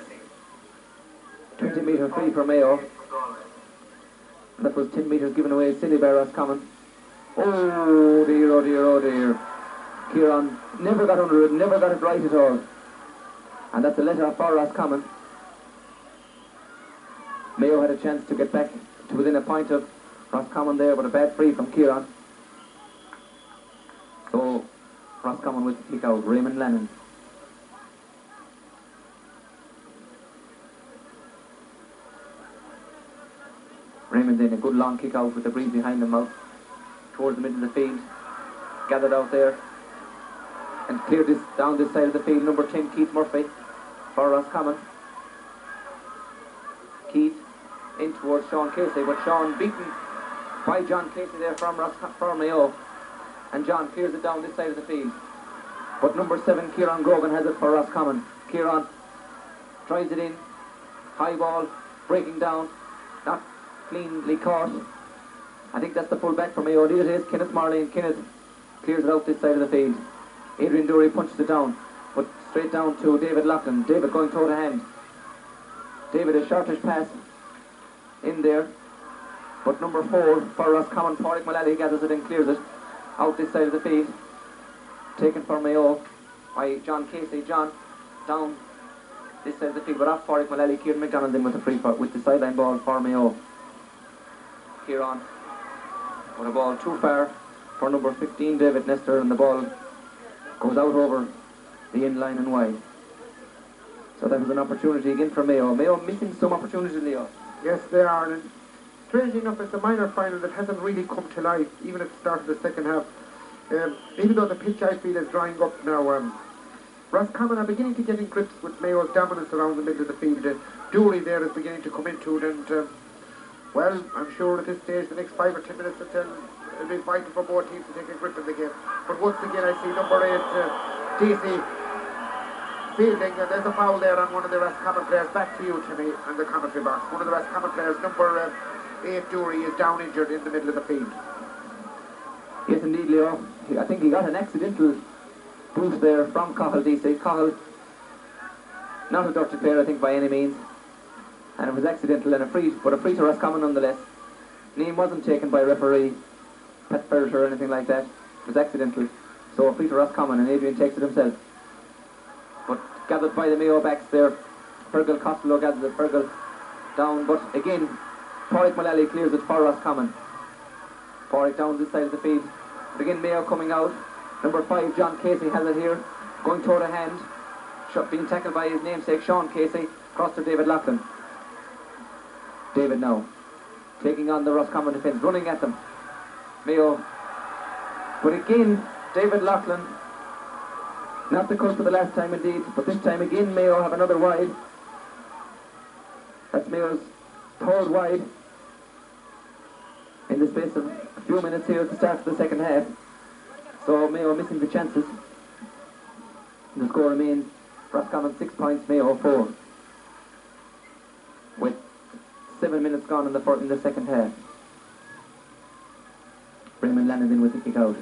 20-metre free for Mayo. That was 10 metres given away silly by Roscommon. Oh dear, oh dear, oh dear. Kieran never got under it, never got it right at all. And that's a let-off for Roscommon. Mayo had a chance to get back to within a point of Roscommon there, but a bad free from Kieran. So Roscommon with the kick out. Raymond Lennon. Raymond then a good long kick out with the breeze behind him out towards the middle of the field. Gathered out there and cleared this down this side of the field. Number 10, Keith Murphy for Roscommon. Keith in towards Sean Casey, but Sean beaten by John Casey there from Mayo, and John clears it down this side of the field. But number 7, Kieran Grogan, has it for Roscommon. Kieran tries it in, high ball, breaking down, not cleanly caught. I think that's the full back for Mayo. It is Kenneth Marley, and Kenneth clears it out this side of the field. Adrian Dury punches it down, but straight down to David Loughlin. David going toe to hand. David, a shortish pass in there, but number 4 for Roscommon, Pádraig Mullally, gathers it and clears it out this side of the field. Taken for Mayo by John Casey. John down this side of the field, but off Pádraig Mullally. Kieran McDonald in with the free with the sideline ball for Mayo. Kieran with a ball too far for number 15, David Nestor, and the ball goes out over the in line and wide. So that was an opportunity again for Mayo. Mayo missing some opportunities, Leo. Yes, they are. And strangely enough, it's a minor final that hasn't really come to life, even at the start of the second half. Even though the pitch, I feel, is drying up now. Roscommon are beginning to get in grips with Mayo's dominance around the middle of the field. Dury there is beginning to come into it, and well, I'm sure at this stage, the next 5 or 10 minutes it'll be vital for both teams to take a grip in the game. But once again, I see number 8, DC, fielding, and there's a foul there on one of the Roscommon players. Back to you, Timmy, in the commentary box. One of the Roscommon players, number 8, Dury, is down injured in the middle of the field. Yes, indeed, Leo. I think he got an accidental boost there from Cahill DC. Cahill, not a dirty player, I think, by any means. And it was accidental and a free to Roscommon nonetheless. Name wasn't taken by referee Pat Ferret or anything like that. It was accidental. So a free to Roscommon, and Adrian takes it himself. But gathered by the Mayo backs there. Fergal Costello gathers it. Fergal down, but again, Pádraig Mullally clears it for Roscommon. Pádraig down this side of the field. But again, Mayo coming out. Number 5, John Casey, has it here. Going toe to hand. Being tackled by his namesake, Sean Casey. Across to David Loughlin. David now taking on the Roscommon defence, running at them. Mayo. But again, David Loughlin, not the cut for the last time indeed, but this time again Mayo have another wide. That's Mayo's 3rd wide in the space of a few minutes here at the start of the second half. So Mayo missing the chances. And the score remains Roscommon 6 points, Mayo 4. With 7 minutes gone in the second half. Raymond Lennon in with the kick out.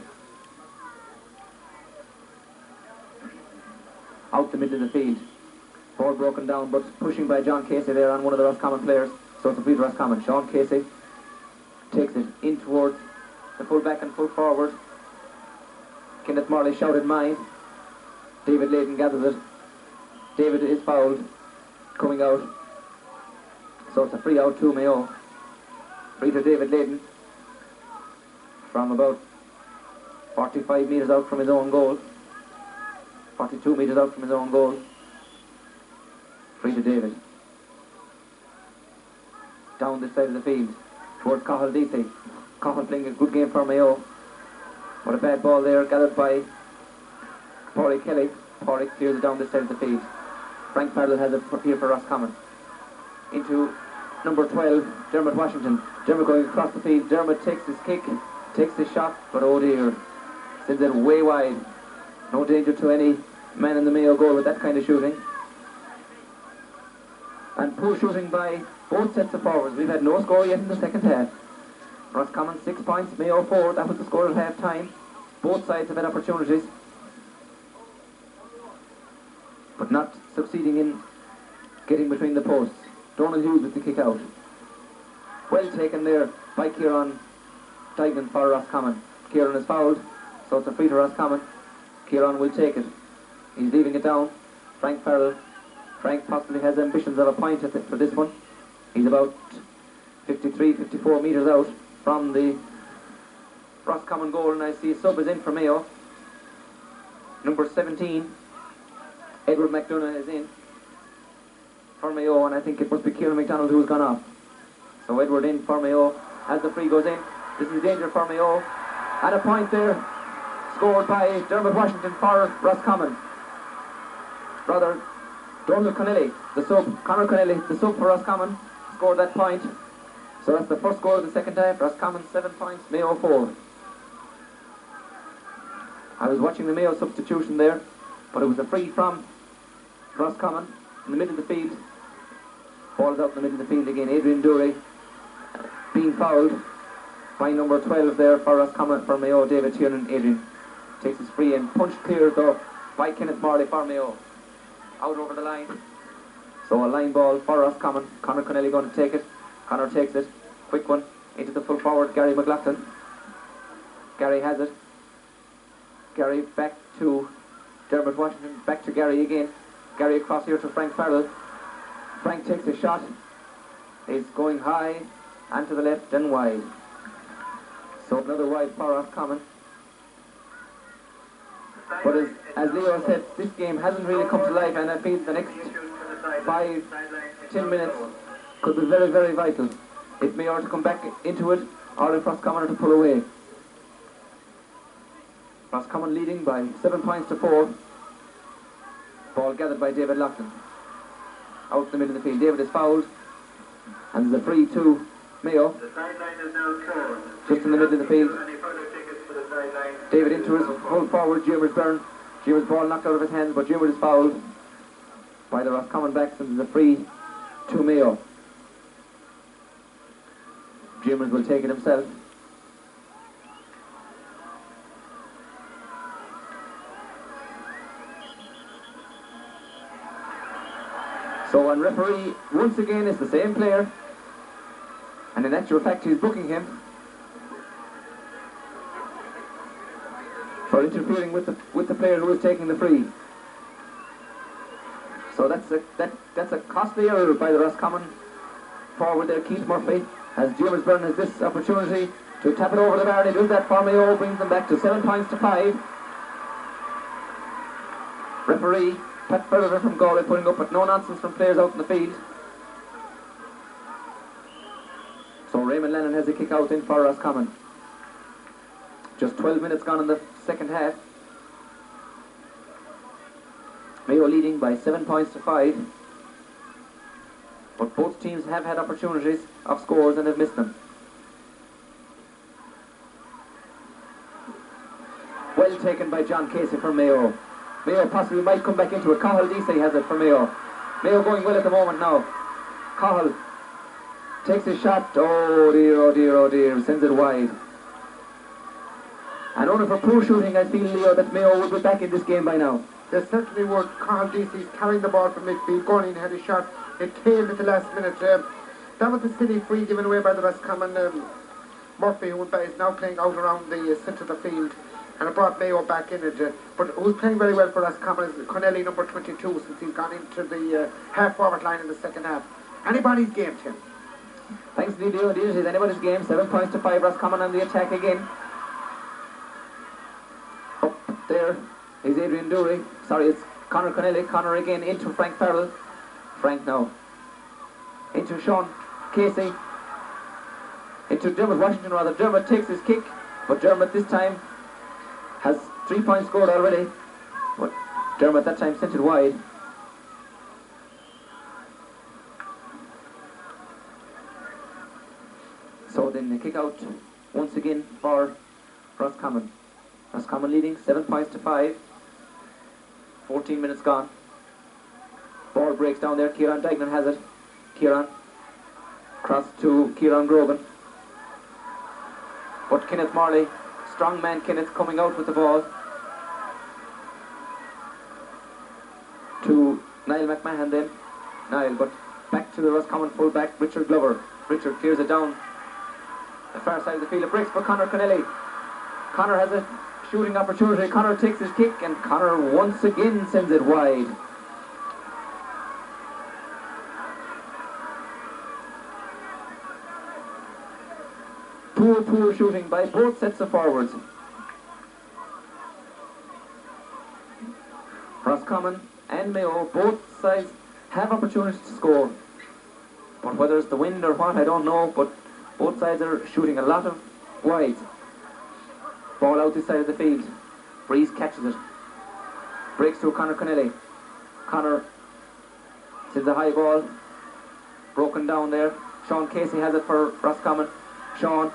Out the middle of the field. Ball broken down, but pushing by John Casey there on one of the Roscommon players. So it's a free to Roscommon. Sean Casey takes it in towards the full back and full forward. Kenneth Morley shouted mine. David Layden gathers it. David is fouled. Coming out. So it's a free out to Mayo. Free to David Layden from about 45 metres out from his own goal. 42 metres out from his own goal. Free to David. Down this side of the field towards Cahill DC. Cahill playing a good game for Mayo. What a bad ball there, gathered by Pádraig Kelly. Pádraig clears it down this side of the field. Frank Farrell has it here for Roscommon. Into number 12, Dermot Washington. Dermot going across the field. Dermot takes his kick, takes his shot, but oh dear, sends it way wide. No danger to any man in the Mayo goal with that kind of shooting. And poor shooting by both sets of forwards. We've had no score yet in the second half. Roscommon 6 points, Mayo 4. That was the score at half time. Both sides have had opportunities, but not succeeding in getting between the posts. Donald Hughes with the kick out. Well taken there by Kieran Dignan for Roscommon. Kieran is fouled, so it's a free to Roscommon. Kieran will take it. He's leaving it down. Frank Farrell. Frank possibly has ambitions of a point for this one. He's about 53, 54 metres out from the Roscommon goal, and I see a sub is in for Mayo. Number 17, Edward McDonough is in for Mayo, and I think it must be Kieran McDonald who's gone off. So Edward in for Mayo as the free goes in. This is danger for Mayo. At a point there, scored by Dermot Washington for Roscommon. Brother Donald Connelly, the sub, Conor Connelly, the sub for Roscommon, scored that point. So that's the first score of the second half. Roscommon 7 points, Mayo 4. I was watching the Mayo substitution there, but it was a free from Roscommon in the middle of the field. Ball is out in the middle of the field again. Adrian Dury being fouled by number 12 there for Roscommon for Mayo. David Tiernan. Adrian takes his free and punched clear though by Kenneth Morley for Mayo. Out over the line. So a line ball for Roscommon. Conor Connelly going to take it. Conor takes it. Quick one into the full forward Gary McLaughlin. Gary has it. Gary back to Dermot Washington. Back to Gary again. Gary across here to Frank Farrell. Frank takes a shot. He's going high and to the left and wide. So another wide for Roscommon. But as Leo said, this game hasn't really come to life, and I feel the next 5-10 minutes could be very, very vital. If Mayo are to come back into it, or if Roscommon are to pull away. Roscommon leading by 7 points to 4. Ball gathered by David Loughlin. Out in the middle of the field. David is fouled. And there's a free to Mayo. The sideline is now closed. Just in the middle of the field. Any further tickets for the sideline? David into his full forward, Jimmer's burn. Jimmer's ball knocked out of his hands, but Jimmer is fouled by the Roscommon backs, and there's a free to Mayo. Jimmers will take it himself. So on referee, once again, is the same player, and in actual fact he's booking him for interfering with the player who is taking the free. So that's a costly error by the Roscommon forward there, Keith Murphy, as Jamersburn has this opportunity to tap it over the bar. He does that for Mayo, brings them back to 7 points to 5. Referee Pat Ferrer from Galway putting up with no nonsense from players out in the field. So Raymond Lennon has a kick out in for Roscommon. Just 12 minutes gone in the second half. Mayo leading by 7 points to 5. But both teams have had opportunities of scores and have missed them. Well taken by John Casey from Mayo. Mayo possibly might come back into it. Cahill Deasy has it for Mayo. Mayo going well at the moment now. Cahill takes his shot. Oh dear, oh dear, oh dear. Sends it wide. And only for poor shooting, I feel, Leo, that Mayo will be back in this game by now. They certainly would. Cahill Deasy's carrying the ball from midfield, going in, had a shot. It tailed at the last minute. That was a silly free given away by the Roscommon. Murphy, who is now playing out around the centre of the field, and it brought Mayo back in it. But who's playing very well for Roscommon is Connelly, number 22, since he's gone into the half-forward line in the second half. Anybody's game, Tim. Thanks, Leo. It is anybody's game. 7 points to 5. Roscommon on the attack again. Up there is Adrian Dury. Sorry, it's Conor Connelly. Conor again into Frank Farrell. Frank now. Into Sean Casey. Into Dermot Washington, rather. Dermot takes his kick, but Dermot this time has 3 points scored already. But Dermot that time sent it wide. So then the kick out once again for Roscommon. Roscommon leading 7 points to 5. 14 minutes gone. Ball breaks down there. Kieran Dignan has it. Kieran cross to Kieran Grogan. But Kenneth Morley, strong man Kenneth, coming out with the ball to Niall McMahon then. Niall, but back to the Roscommon full-back, Richard Glover. Richard clears it down the far side of the field. It breaks for Conor Connelly. Conor has a shooting opportunity. Conor takes his kick, and Conor once again sends it wide. Poor shooting by both sets of forwards. Roscommon and Mayo, both sides have opportunities to score. But whether it's the wind or what, I don't know, but both sides are shooting a lot of wides. Ball out this side of the field. Breeze catches it. Breaks through Conor Connelly. Conor sends a high ball. Broken down there. Sean Casey has it for Roscommon. Sean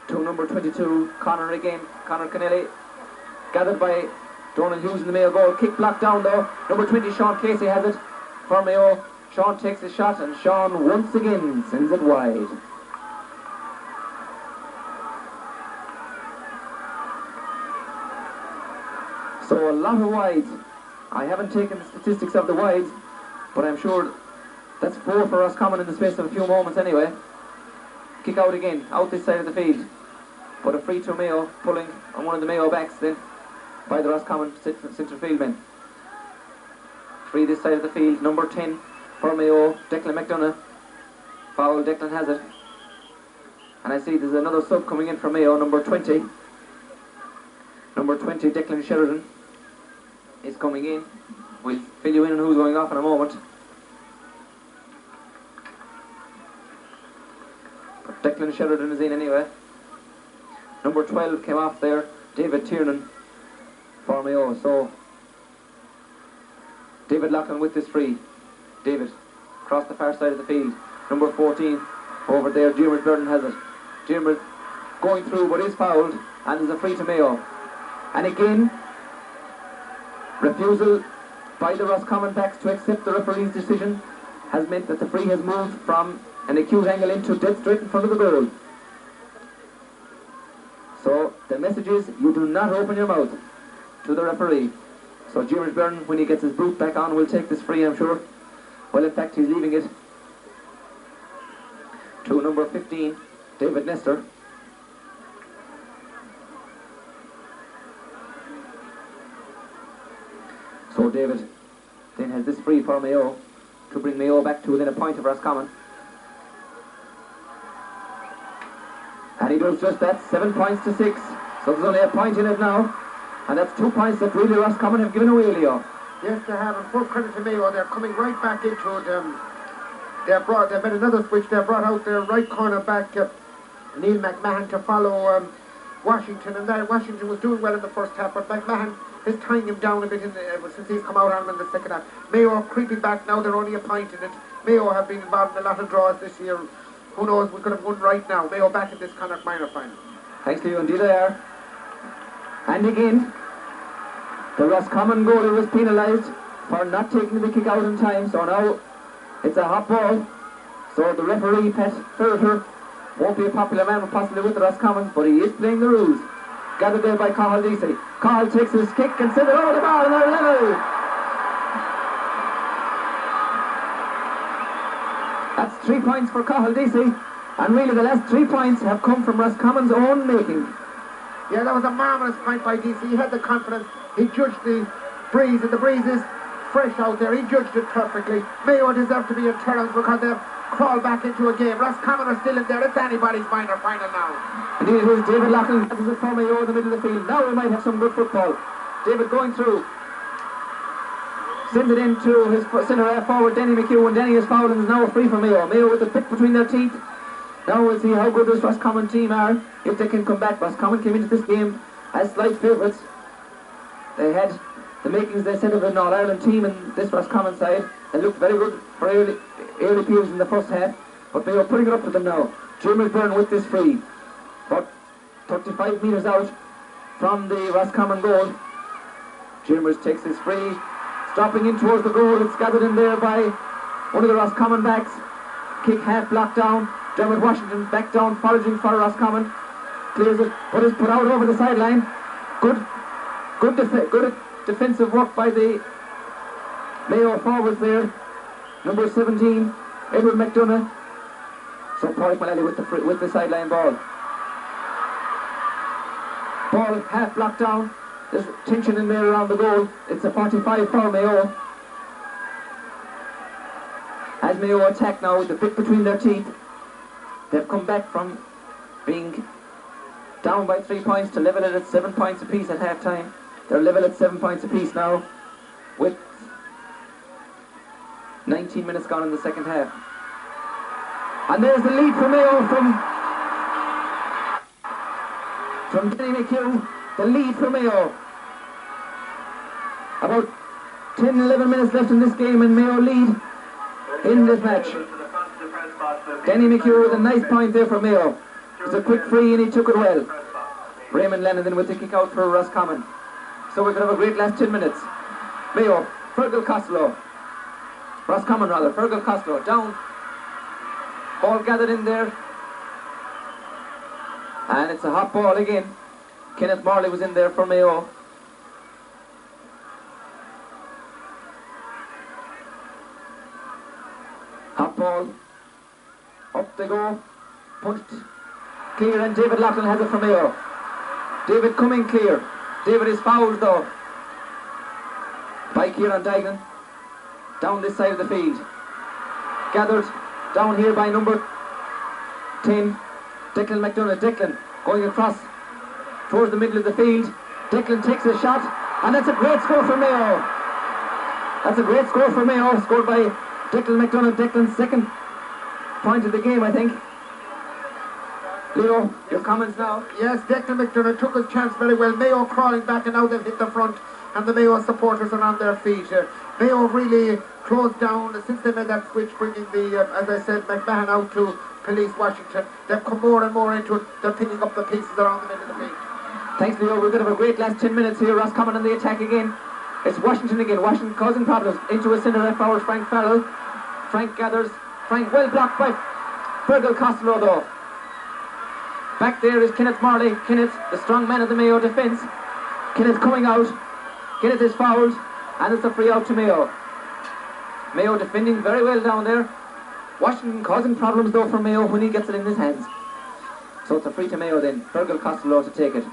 to number 22. Conor again. Conor Connelly. Gathered by Donald Hughes in the Mayo goal. Kick blocked down though. Number 20 Sean Casey has it for Mayo. Sean takes his shot and Sean once again sends it wide. So a lot of wides. I haven't taken the statistics of the wides, but I'm sure that's 4 for Roscommon in the space of a few moments anyway. Kick out again, out this side of the field. But a free to Mayo, pulling on one of the Mayo backs then by the Roscommon centre field men. Free this side of the field, number 10 for Mayo, Declan McDonough. Foul, Declan has it. And I see there's another sub coming in for Mayo, number 20. Number 20, Declan Sheridan, is coming in. We'll fill you in on who's going off in a moment. But Declan Sheridan is in anyway. Number 12 came off there, David Tiernan for Mayo. So David Loughlin with this free. David across the far side of the field. Number 14 over there, Diarmuid Byrne has it. Diarmuid going through but is fouled and is a free to Mayo. And again, refusal by the Roscommon backs to accept the referee's decision has meant that the free has moved from an acute angle into dead straight in front of the goal. So the message is, you do not open your mouth to the referee. So Diarmuid Byrne, when he gets his boot back on, will take this free, I'm sure. Well, in fact, he's leaving it to number 15, David Nestor. So David then has this free for Mayo to bring Mayo back to within a point of Roscommon. And he does just that, 7 points to 6. So there's only a point in it now. And that's 2 points that really Roscommon have given away, Leo. Yes, they have, and full credit to Mayo. They're coming right back into it. They've made another switch. They've brought out their right corner back, Neil McMahon, to follow Washington. And that Washington was doing well in the first half, but McMahon is tying him down a bit since he's come out on him in the second half. Mayo are creeping back now. They're only a point in it. Mayo have been involved in a lot of draws this year. Who knows, we could have won right now. Mayo back in this Connacht minor final. Thanks to you, indeed they are. And again, the Roscommon goalie was penalised for not taking the kick out in time. So now it's a hot ball. So the referee, Pat Ferreter, won't be a popular man possibly with the Roscommon, but he is playing the rules. Gathered there by Cathal Deasy. Cathal takes his kick and sends it over the bar and they're level. That's 3 points for Cathal Deasy, and really the last 3 points have come from Roscommon's own making. Yeah, that was a marvellous point by DC. He had the confidence. He judged the breeze, and the breeze is fresh out there. He judged it perfectly. Mayo deserve to be in turtles because they've crawled back into a game. Roscommon are still in there. It's anybody's minor final now. Indeed, it is. David Loughlin passes it for Mayo in the middle of the field. Now we might have some good football. David going through. Sends it into his centre forward, Denny McHugh, and Denny is fouled and is now free for Mayo. Mayo with the pick between their teeth. Now we'll see how good this Roscommon team are, if they can come back. Roscommon came into this game as slight favourites. They had the makings, they said, of an All-Ireland team in this Roscommon side. They looked very good for early periods in the first half, but they are putting it up to them now. Diarmuid Byrne with this free. But 35 metres out from the Roscommon goal. Diarmuid takes his free. Dropping in towards the goal, it's gathered in there by one of the Roscommon backs. Kick half blocked down. Dermot Washington back down, foraging for Roscommon. Clears it, but is put out over the sideline. Good defensive work by the Mayo forwards there. Number 17, Edward McDonough. So Paul McHale with the sideline ball. Ball half blocked down. There's tension in there around the goal. It's a 45 for Mayo. As Mayo attack now with the bit between their teeth. They've come back from being down by 3 points to level it at 7 points apiece at half time. They're level at 7 points apiece now, with 19 minutes gone in the second half. And there's the lead for Mayo from Danny McHale. The lead for Mayo. About 10-11 minutes left in this game, and Mayo lead in this match. Danny McHale with a nice point there for Mayo. It was a quick free and he took it well. Raymond Lennon then with the kick out for Roscommon. So we're going to have a great last 10 minutes. Mayo, Fergal Costello. Roscommon rather, Fergal Costello down. Ball gathered in there. And it's a hot ball again. Kenneth Morley was in there for Mayo. Hot ball. Up they go. Punched clear, and David Loughlin has it for Mayo. David coming clear. David is fouled though by Kieran Dignan. Down this side of the field. Gathered down here by number 10, Declan McDonough. Declan going across towards the middle of the field. Declan takes a shot, and that's a great score for Mayo. That's a great score for Mayo, scored by Declan McDonough. Declan's second point of the game, I think. Leo, your comments now? Yes, Declan McDonough took his chance very well. Mayo crawling back, and now they've hit the front, and the Mayo supporters are on their feet. Mayo really closed down since they made that switch, bringing the, as I said, McMahon out to police Washington. They've come more and more into it. They're picking up the pieces around the middle of the field. Thanks, Leo. We're going to have a great last 10 minutes here. Roscommon on the attack again. It's Washington again. Washington causing problems. Into a centre left forward, Frank Farrell. Frank gathers. Frank well blocked by Fergal Costello though. Back there is Kenneth Morley. Kenneth, the strong man of the Mayo defence. Kenneth coming out. Kenneth is fouled, and it's a free out to Mayo. Mayo defending very well down there. Washington causing problems though for Mayo when he gets it in his hands. So it's a free to Mayo then. Fergal Costello to take it.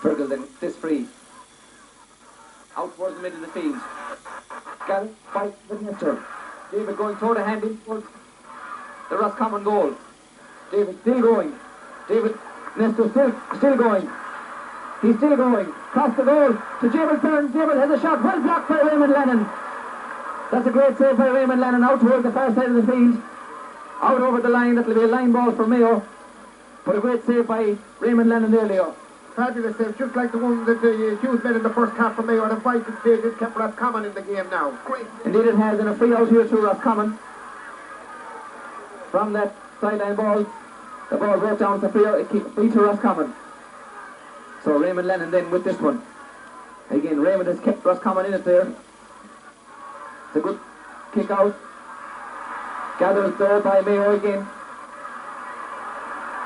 Fergal then, this free. Out towards the middle of the field. Got it by the Nestor. David going toe to hand in towards the Roscommon goal. David still going. David Nestor still going. He's still going. Cross the goal to James Byrne. David has a shot. Well blocked by Raymond Lennon. That's a great save by Raymond Lennon out towards the far side of the field. Out over the line. That'll be a line ball for Mayo. But a great save by Raymond Lennon there, Leo. Fabulous save, just like the one that Hughes made in the first half for Mayo. And a vital stage has kept Roscommon in the game now. Great. Indeed it has, and a free out here to Roscommon. From that sideline ball, the ball brought down to free to Roscommon. So Raymond Lennon then with this one. Again, Raymond has kept Roscommon in it there. It's a good kick out. Gathered there by Mayo again.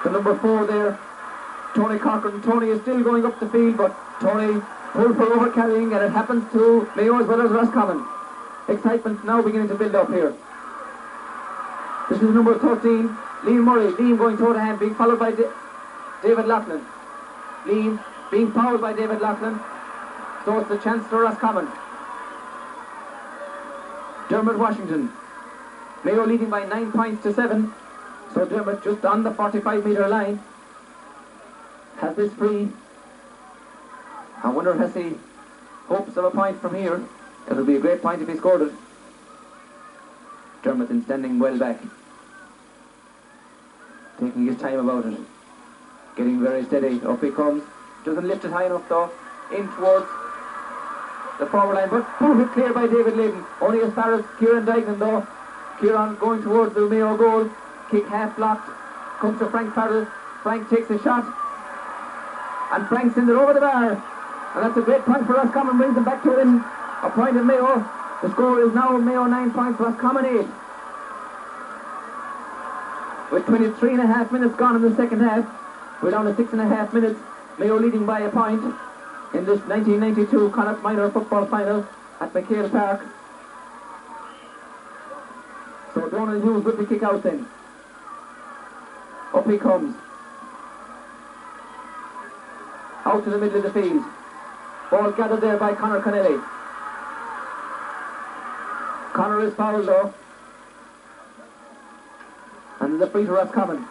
The number 4 there, Tony Cochran. Tony is still going up the field, but Tony pulled for over carrying, and it happens to Mayo as well as Roscommon. Excitement now beginning to build up here. This is number 13, Liam Murray. Liam going toe to hand, being followed by David Loughlin. Liam being fouled by David Loughlin. So it's the chance for Roscommon. Dermot Washington. Mayo leading by 9 points to 7. So Dermot just on the 45-metre line has this free. I wonder has he hopes of a point from here. It'll be a great point if he scored it. Dermot then standing well back. Taking his time about it. Getting very steady. Up he comes. Doesn't lift it high enough though. In towards the forward line. But booted clear by David Layden. Only as far as Kieran Dignan though. Kieran going towards the Mayo goal. Kick half blocked. Comes to Frank Farrell. Frank takes a shot. And Frank sends it over the bar. And that's a great point for Roscommon. Brings them back to within a point of Mayo. The score is now Mayo 9 points, Roscommon 8. With 23.5 minutes gone in the second half, we're down to 6.5 minutes. Mayo leading by a point in this 1992 Connacht Minor Football Final at McHale Park. So Donald Hughes with the kick out then. Up he comes. Out to the middle of the field. Ball gathered there by Conor Connelly. Conor is fouled though. is a free to Roscommon.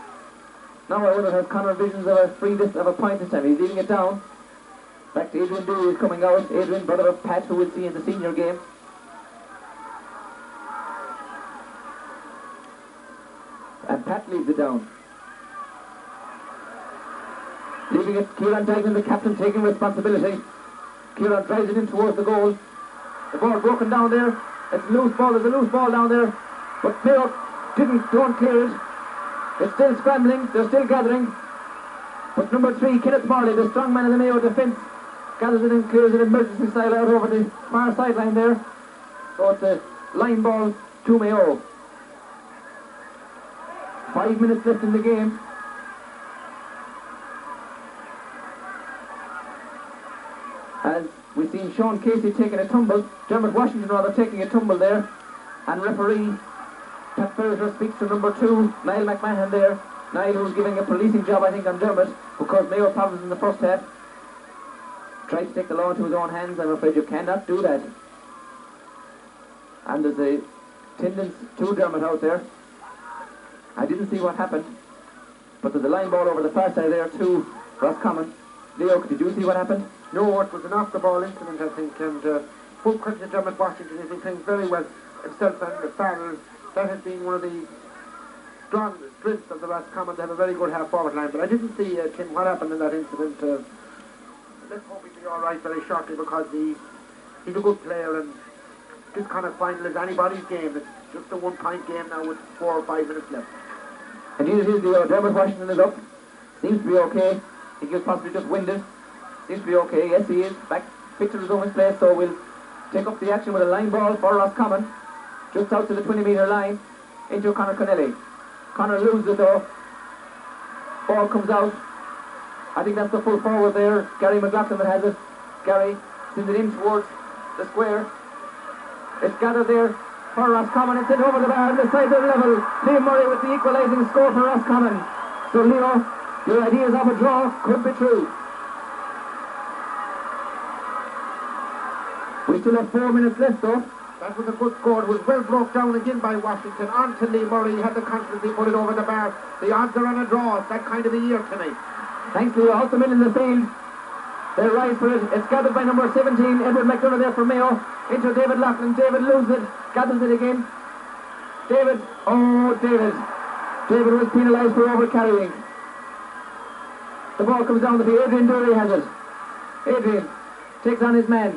Now I wonder, has Connor visions of a free of a point this time? He's leaving it down. Back to Adrian Dewey is coming out. Adrian, brother of Pat, who we'll see in the senior game. And Pat leaves it down. Leaving it, Kieran Dyson, the captain, taking responsibility. Kieran drives it in towards the goal. The ball broken down there. It's a loose ball. There's a loose ball down there. But Mayo don't clear it. It's still scrambling. They're still gathering. But number 3, Kenneth Morley, the strong man in the Mayo defence, gathers it and clears it emergency style out over the far sideline there. So it's a line ball to Mayo. 5 minutes left in the game. As we've seen Sean Casey taking a tumble, Dermot Washington rather taking a tumble there, and referee Pat Ferriser speaks to number 2, Niall McMahon there. Niall, who's giving a policing job I think on Dermot, who caused Mayo problems in the first half. Tried to take the law into his own hands. I'm afraid you cannot do that. And there's a tendance to Dermot out there. I didn't see what happened, but there's a line ball over the far side there to Roscommon. Leo, did you see what happened? No, it was an off-the-ball incident, I think, and full credit to Dermot Washington. He's been playing very well himself and Farrell. That has been one of the strong strengths of the Roscommon to have a very good half-forward line. But I didn't see, Tim, what happened in that incident. Let's hope he'll be all right very shortly, because he's a good player, and this kind of final is anybody's game. It's just a one-point game now with 4 or 5 minutes left. And here it is, Leo. Dermot Washington is up. Seems to be okay. I think he was possibly just winded. Seems to be okay. Yes, he is. Back to his own place, so we'll take up the action with a line ball for Roscommon. Just out to the 20-metre line into Conor Connelly. Conor loses it though. Ball comes out. I think that's the full forward there. Gary McLaughlin that has it. Gary sends it in towards the square. It's gathered there for Roscommon. It's sent over the bar on the side of the level. Liam Murray with the equalising score for Roscommon. So Leo, your ideas of a draw could be true. We still have 4 minutes left though. That was a good score. It was well broke down again by Washington. On to Lee Murray. He had the confidence. He put it over the bar. The odds are on a draw. It's that kind of a year tonight. Thanks, Leo. Ultimate in the field. They're right for it. It's gathered by number 17, Edward McDonough there for Mayo. Into David Loughlin. David loses it. Gathers it again. David. Oh, David. David was penalised for overcarrying. The ball comes down the field. Adrian Dury has it. Adrian takes on his man.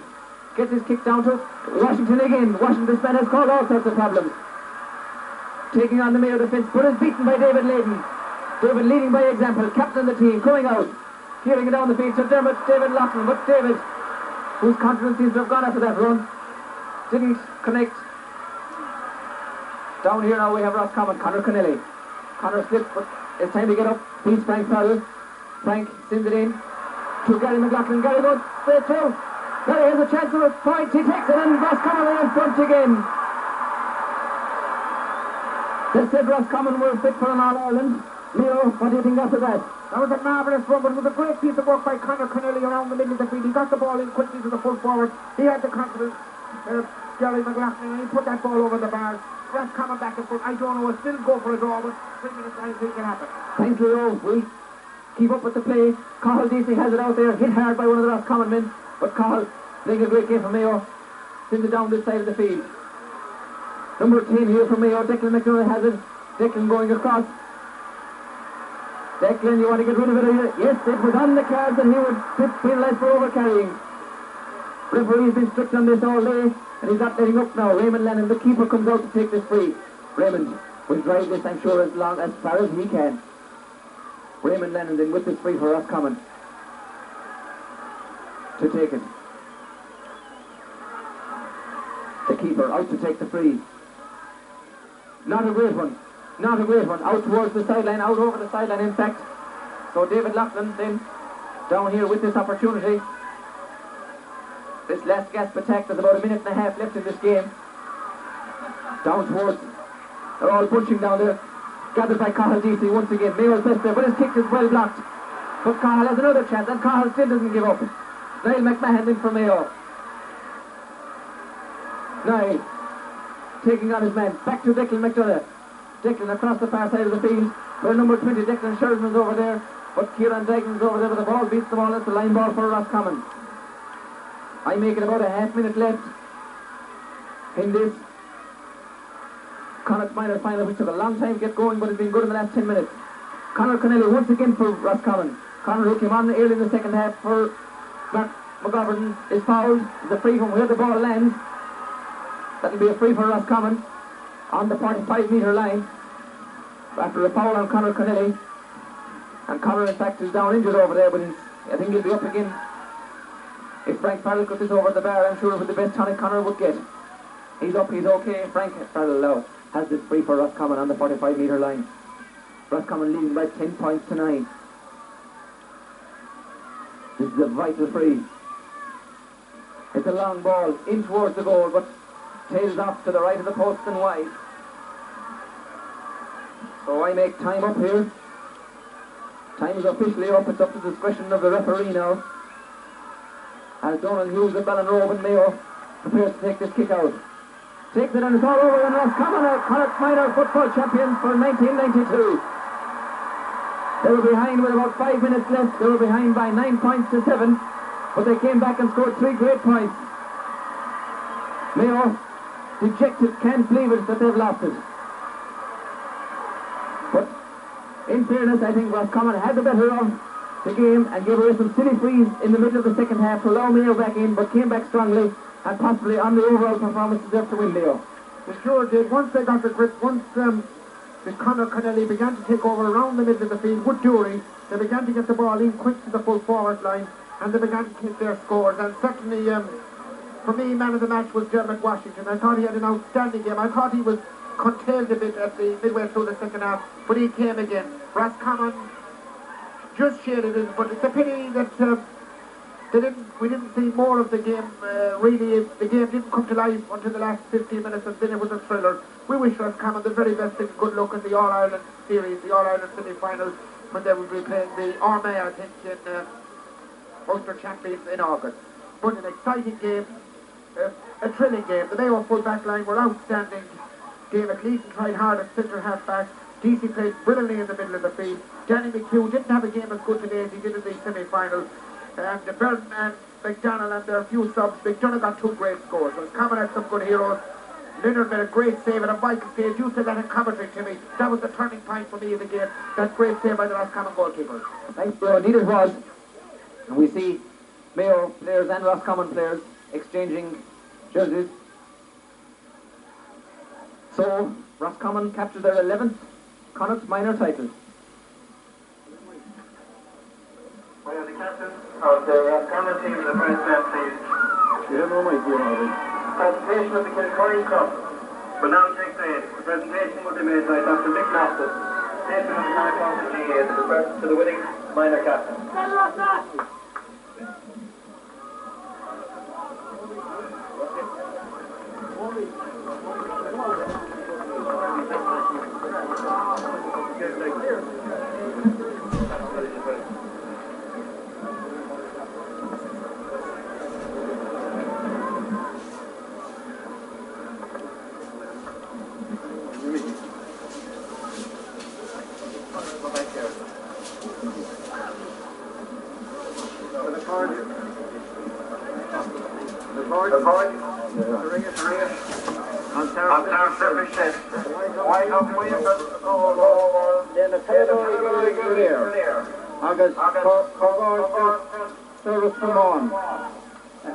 Gets his kick down to Washington again. Washington's man has caused all sorts of problems. Taking on the Mayo defence, but is beaten by David Layden. David leading by example, captain of the team, coming out, clearing it down the field to Dermot, David Loughlin, but David, whose confidence seems to have gone after that run, didn't connect. Down here now we have Roscommon, Conor Connelly. Conor slips, but it's time to get up. Beats Frank Farrell. Frank sends it in to Gary McLaughlin. Gary goes straight through. Gary has a chance of a point. He takes it, and Roscommon are in front again. They said Roscommon were fit for an All-Ireland. Leo, what do you think after that? That was a marvellous run, but it was a great piece of work by Conor Connelly around the middle of the field. He got the ball in quickly to the full forward. He had the confidence, Gary McLaughlin, and he put that ball over the bar. Roscommon back and forth. I don't know, we'll still go for a draw, but 3 minutes I think it can happen. Thanks, Leo. We keep up with the play. Cathal Deasy has it out there, hit hard by one of the Roscommon men, but Cathal playing a great game for Mayo. Sends it down this side of the field. Number 10 here for Mayo. Declan McDonough has it. Declan going across. Declan, you want to get rid of it? Yes, it was on the cards and he would be penalised for overcarrying. Referee's been strict on this all day and he's not letting up now. Raymond Lennon, the keeper, comes out to take this free. Raymond will drive this, I'm sure, as far as he can. Raymond Lennon then with this free for Roscommon to take it. The keeper out to take the free. Not a great one. Not a great one. Out towards the sideline, out over the sideline in fact. So David Loughlin then down here with this opportunity. This last gasp attack, there's about a minute and a half left in this game. Down towards, they're all punching down there. Gathered by Cathal Deasy once again. Mayo's best there, but his kick is well blocked. But Cathal has another chance and Cathal still doesn't give up. Niall McMahon in for Mayo. Niall taking on his man. Back to Declan McDonough. Declan across the far side of the field, where number 20 Declan Sheridan's over there, but Kieran Dagnan's over there, but the ball beats the ball. It's a line ball for Roscommon. I make it about a half minute left in this Connacht minor final, which took a long time to get going, but it's been good in the last 10 minutes. Conor Connelly once again for Roscommon. Conor, who came on early in the second half for McGovern, is fouled. It's a free from where the ball lands. That'll be a free for Roscommon on the 45-metre line after a foul on Conor Connelly. And Conor, in fact, is down injured over there, but I think he'll be up again. If Frank Farrell got this over the bar, I'm sure it was the best tonic Conor would get. He's up, he's okay. Frank Farrell has this free for Roscommon on the 45-metre line. Roscommon leading by 10 points to 9. This is a vital free. It's a long ball in towards the goal, but tails off to the right of the post and wide. So I make time up here. Time is officially up. It's up to the discretion of the referee now. As Donald Hughes of Ballinrobe and Mayo prepares to take this kick out. Takes it and it's all over, and Roscommon, Connacht minor football champions for 1992. They were behind with about 5 minutes left. They were behind by 9 points to 7, but they came back and scored 3 great points. Mayo, dejected, can't believe it that they've lost it. But in fairness, I think Roscommon had the better of the game and gave away some silly frees in the middle of the second half to allow Mayo back in, but came back strongly and possibly on the overall performance deserved to win Mayo. They sure did. Once they got the grip, once the Conor Connelly began to take over around the middle of the field with Dury, they began to get the ball in quick to the full forward line, and they began to hit their scores. And certainly, for me, man of the match was Dermot Washington. I thought he had an outstanding game. I thought he was curtailed a bit at the midway through the second half, but he came again. Roscommon just shaded it, but it's a pity that we didn't see more of the game. Really, the game didn't come to life until the last 15 minutes, and then it was a thriller. We wish Roscommon the very best and good luck in the All-Ireland series, the All-Ireland semi-final, when they will be playing the Armagh, I think, in Ulster Champions in August. But an exciting game, a thrilling game. The Mayo full back line were outstanding. David Leeson tried hard at centre half back. DC played brilliantly in the middle of the field. Danny McHale didn't have a game as good today as he did in the semi-final. And Byrne and McDonald and their few subs, McDonald got 2 great scores. Roscommon had some good heroes. Leonard made a great save, and a Michael stage. You said that in commentary to me. That was the turning point for me in the game. That great save by the Roscommon goalkeeper. Thanks, Bro. Indeed it was. And we see Mayo players and Roscommon players exchanging jerseys. So, Roscommon captured their 11th Connacht minor title. Well, the captain of the Roscommon team is the first man, please. You don't know my game already. Presentation of the Kilcoyne Cup will now take place. The presentation will be made by Dr. Mick Masters, patron of the Connacht County GA, to the winning minor captain. Roscommon.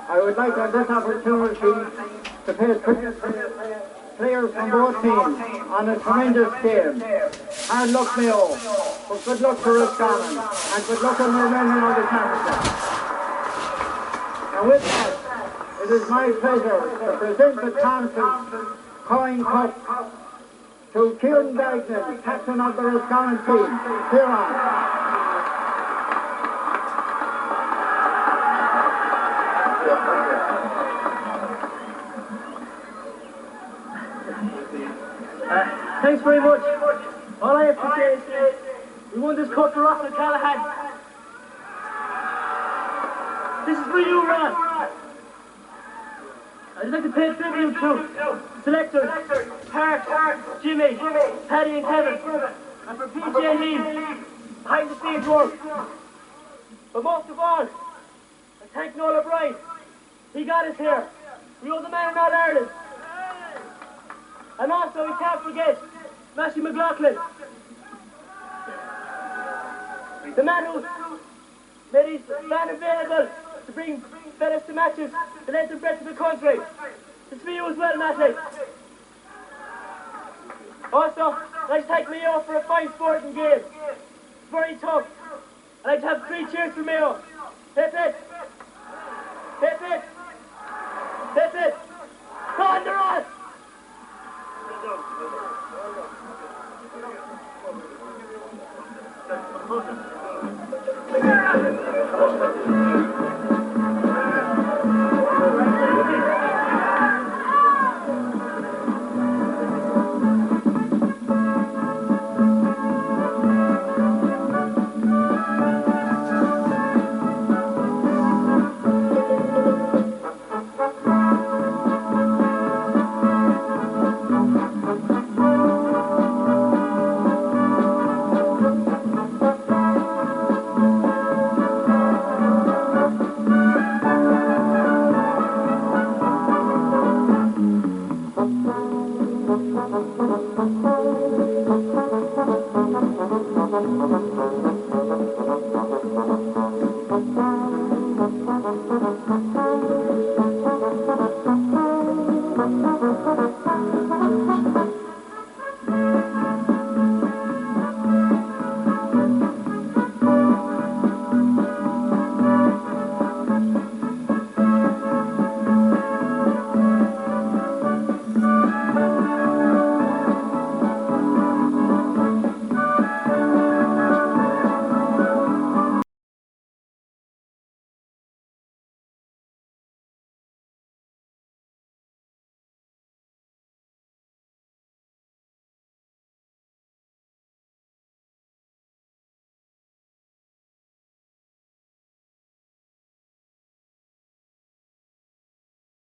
I would like on this opportunity to pay tribute to players from both teams on a tremendous game. Hard luck, Mayo, but good luck for Roscommon, and good luck on the remaining of the championship. And with that, it is my pleasure to present the Thompson Coin Cup to Kieran Gagnon, captain of the Roscommon team. Here on. Thanks very much. All I have to say is we won this cup for Russell Callahan. This is for you, Ron. I'd like to pay tribute to selectors Park, Jimmy, Paddy and Kevin, and for PJ Heath, behind the scenes work. But most of all, I thank Noel O'Brien. He got us here. We owe the man in All Ireland. And also, we can't forget Matthew McLaughlin, the man who made his van available to bring fellas to matches the length and breadth of the country. It's for you as well, Matty. Also, I'd like to thank Mayo for a fine sporting game. It's very tough. I'd like to have 3 cheers for Mayo. That's it.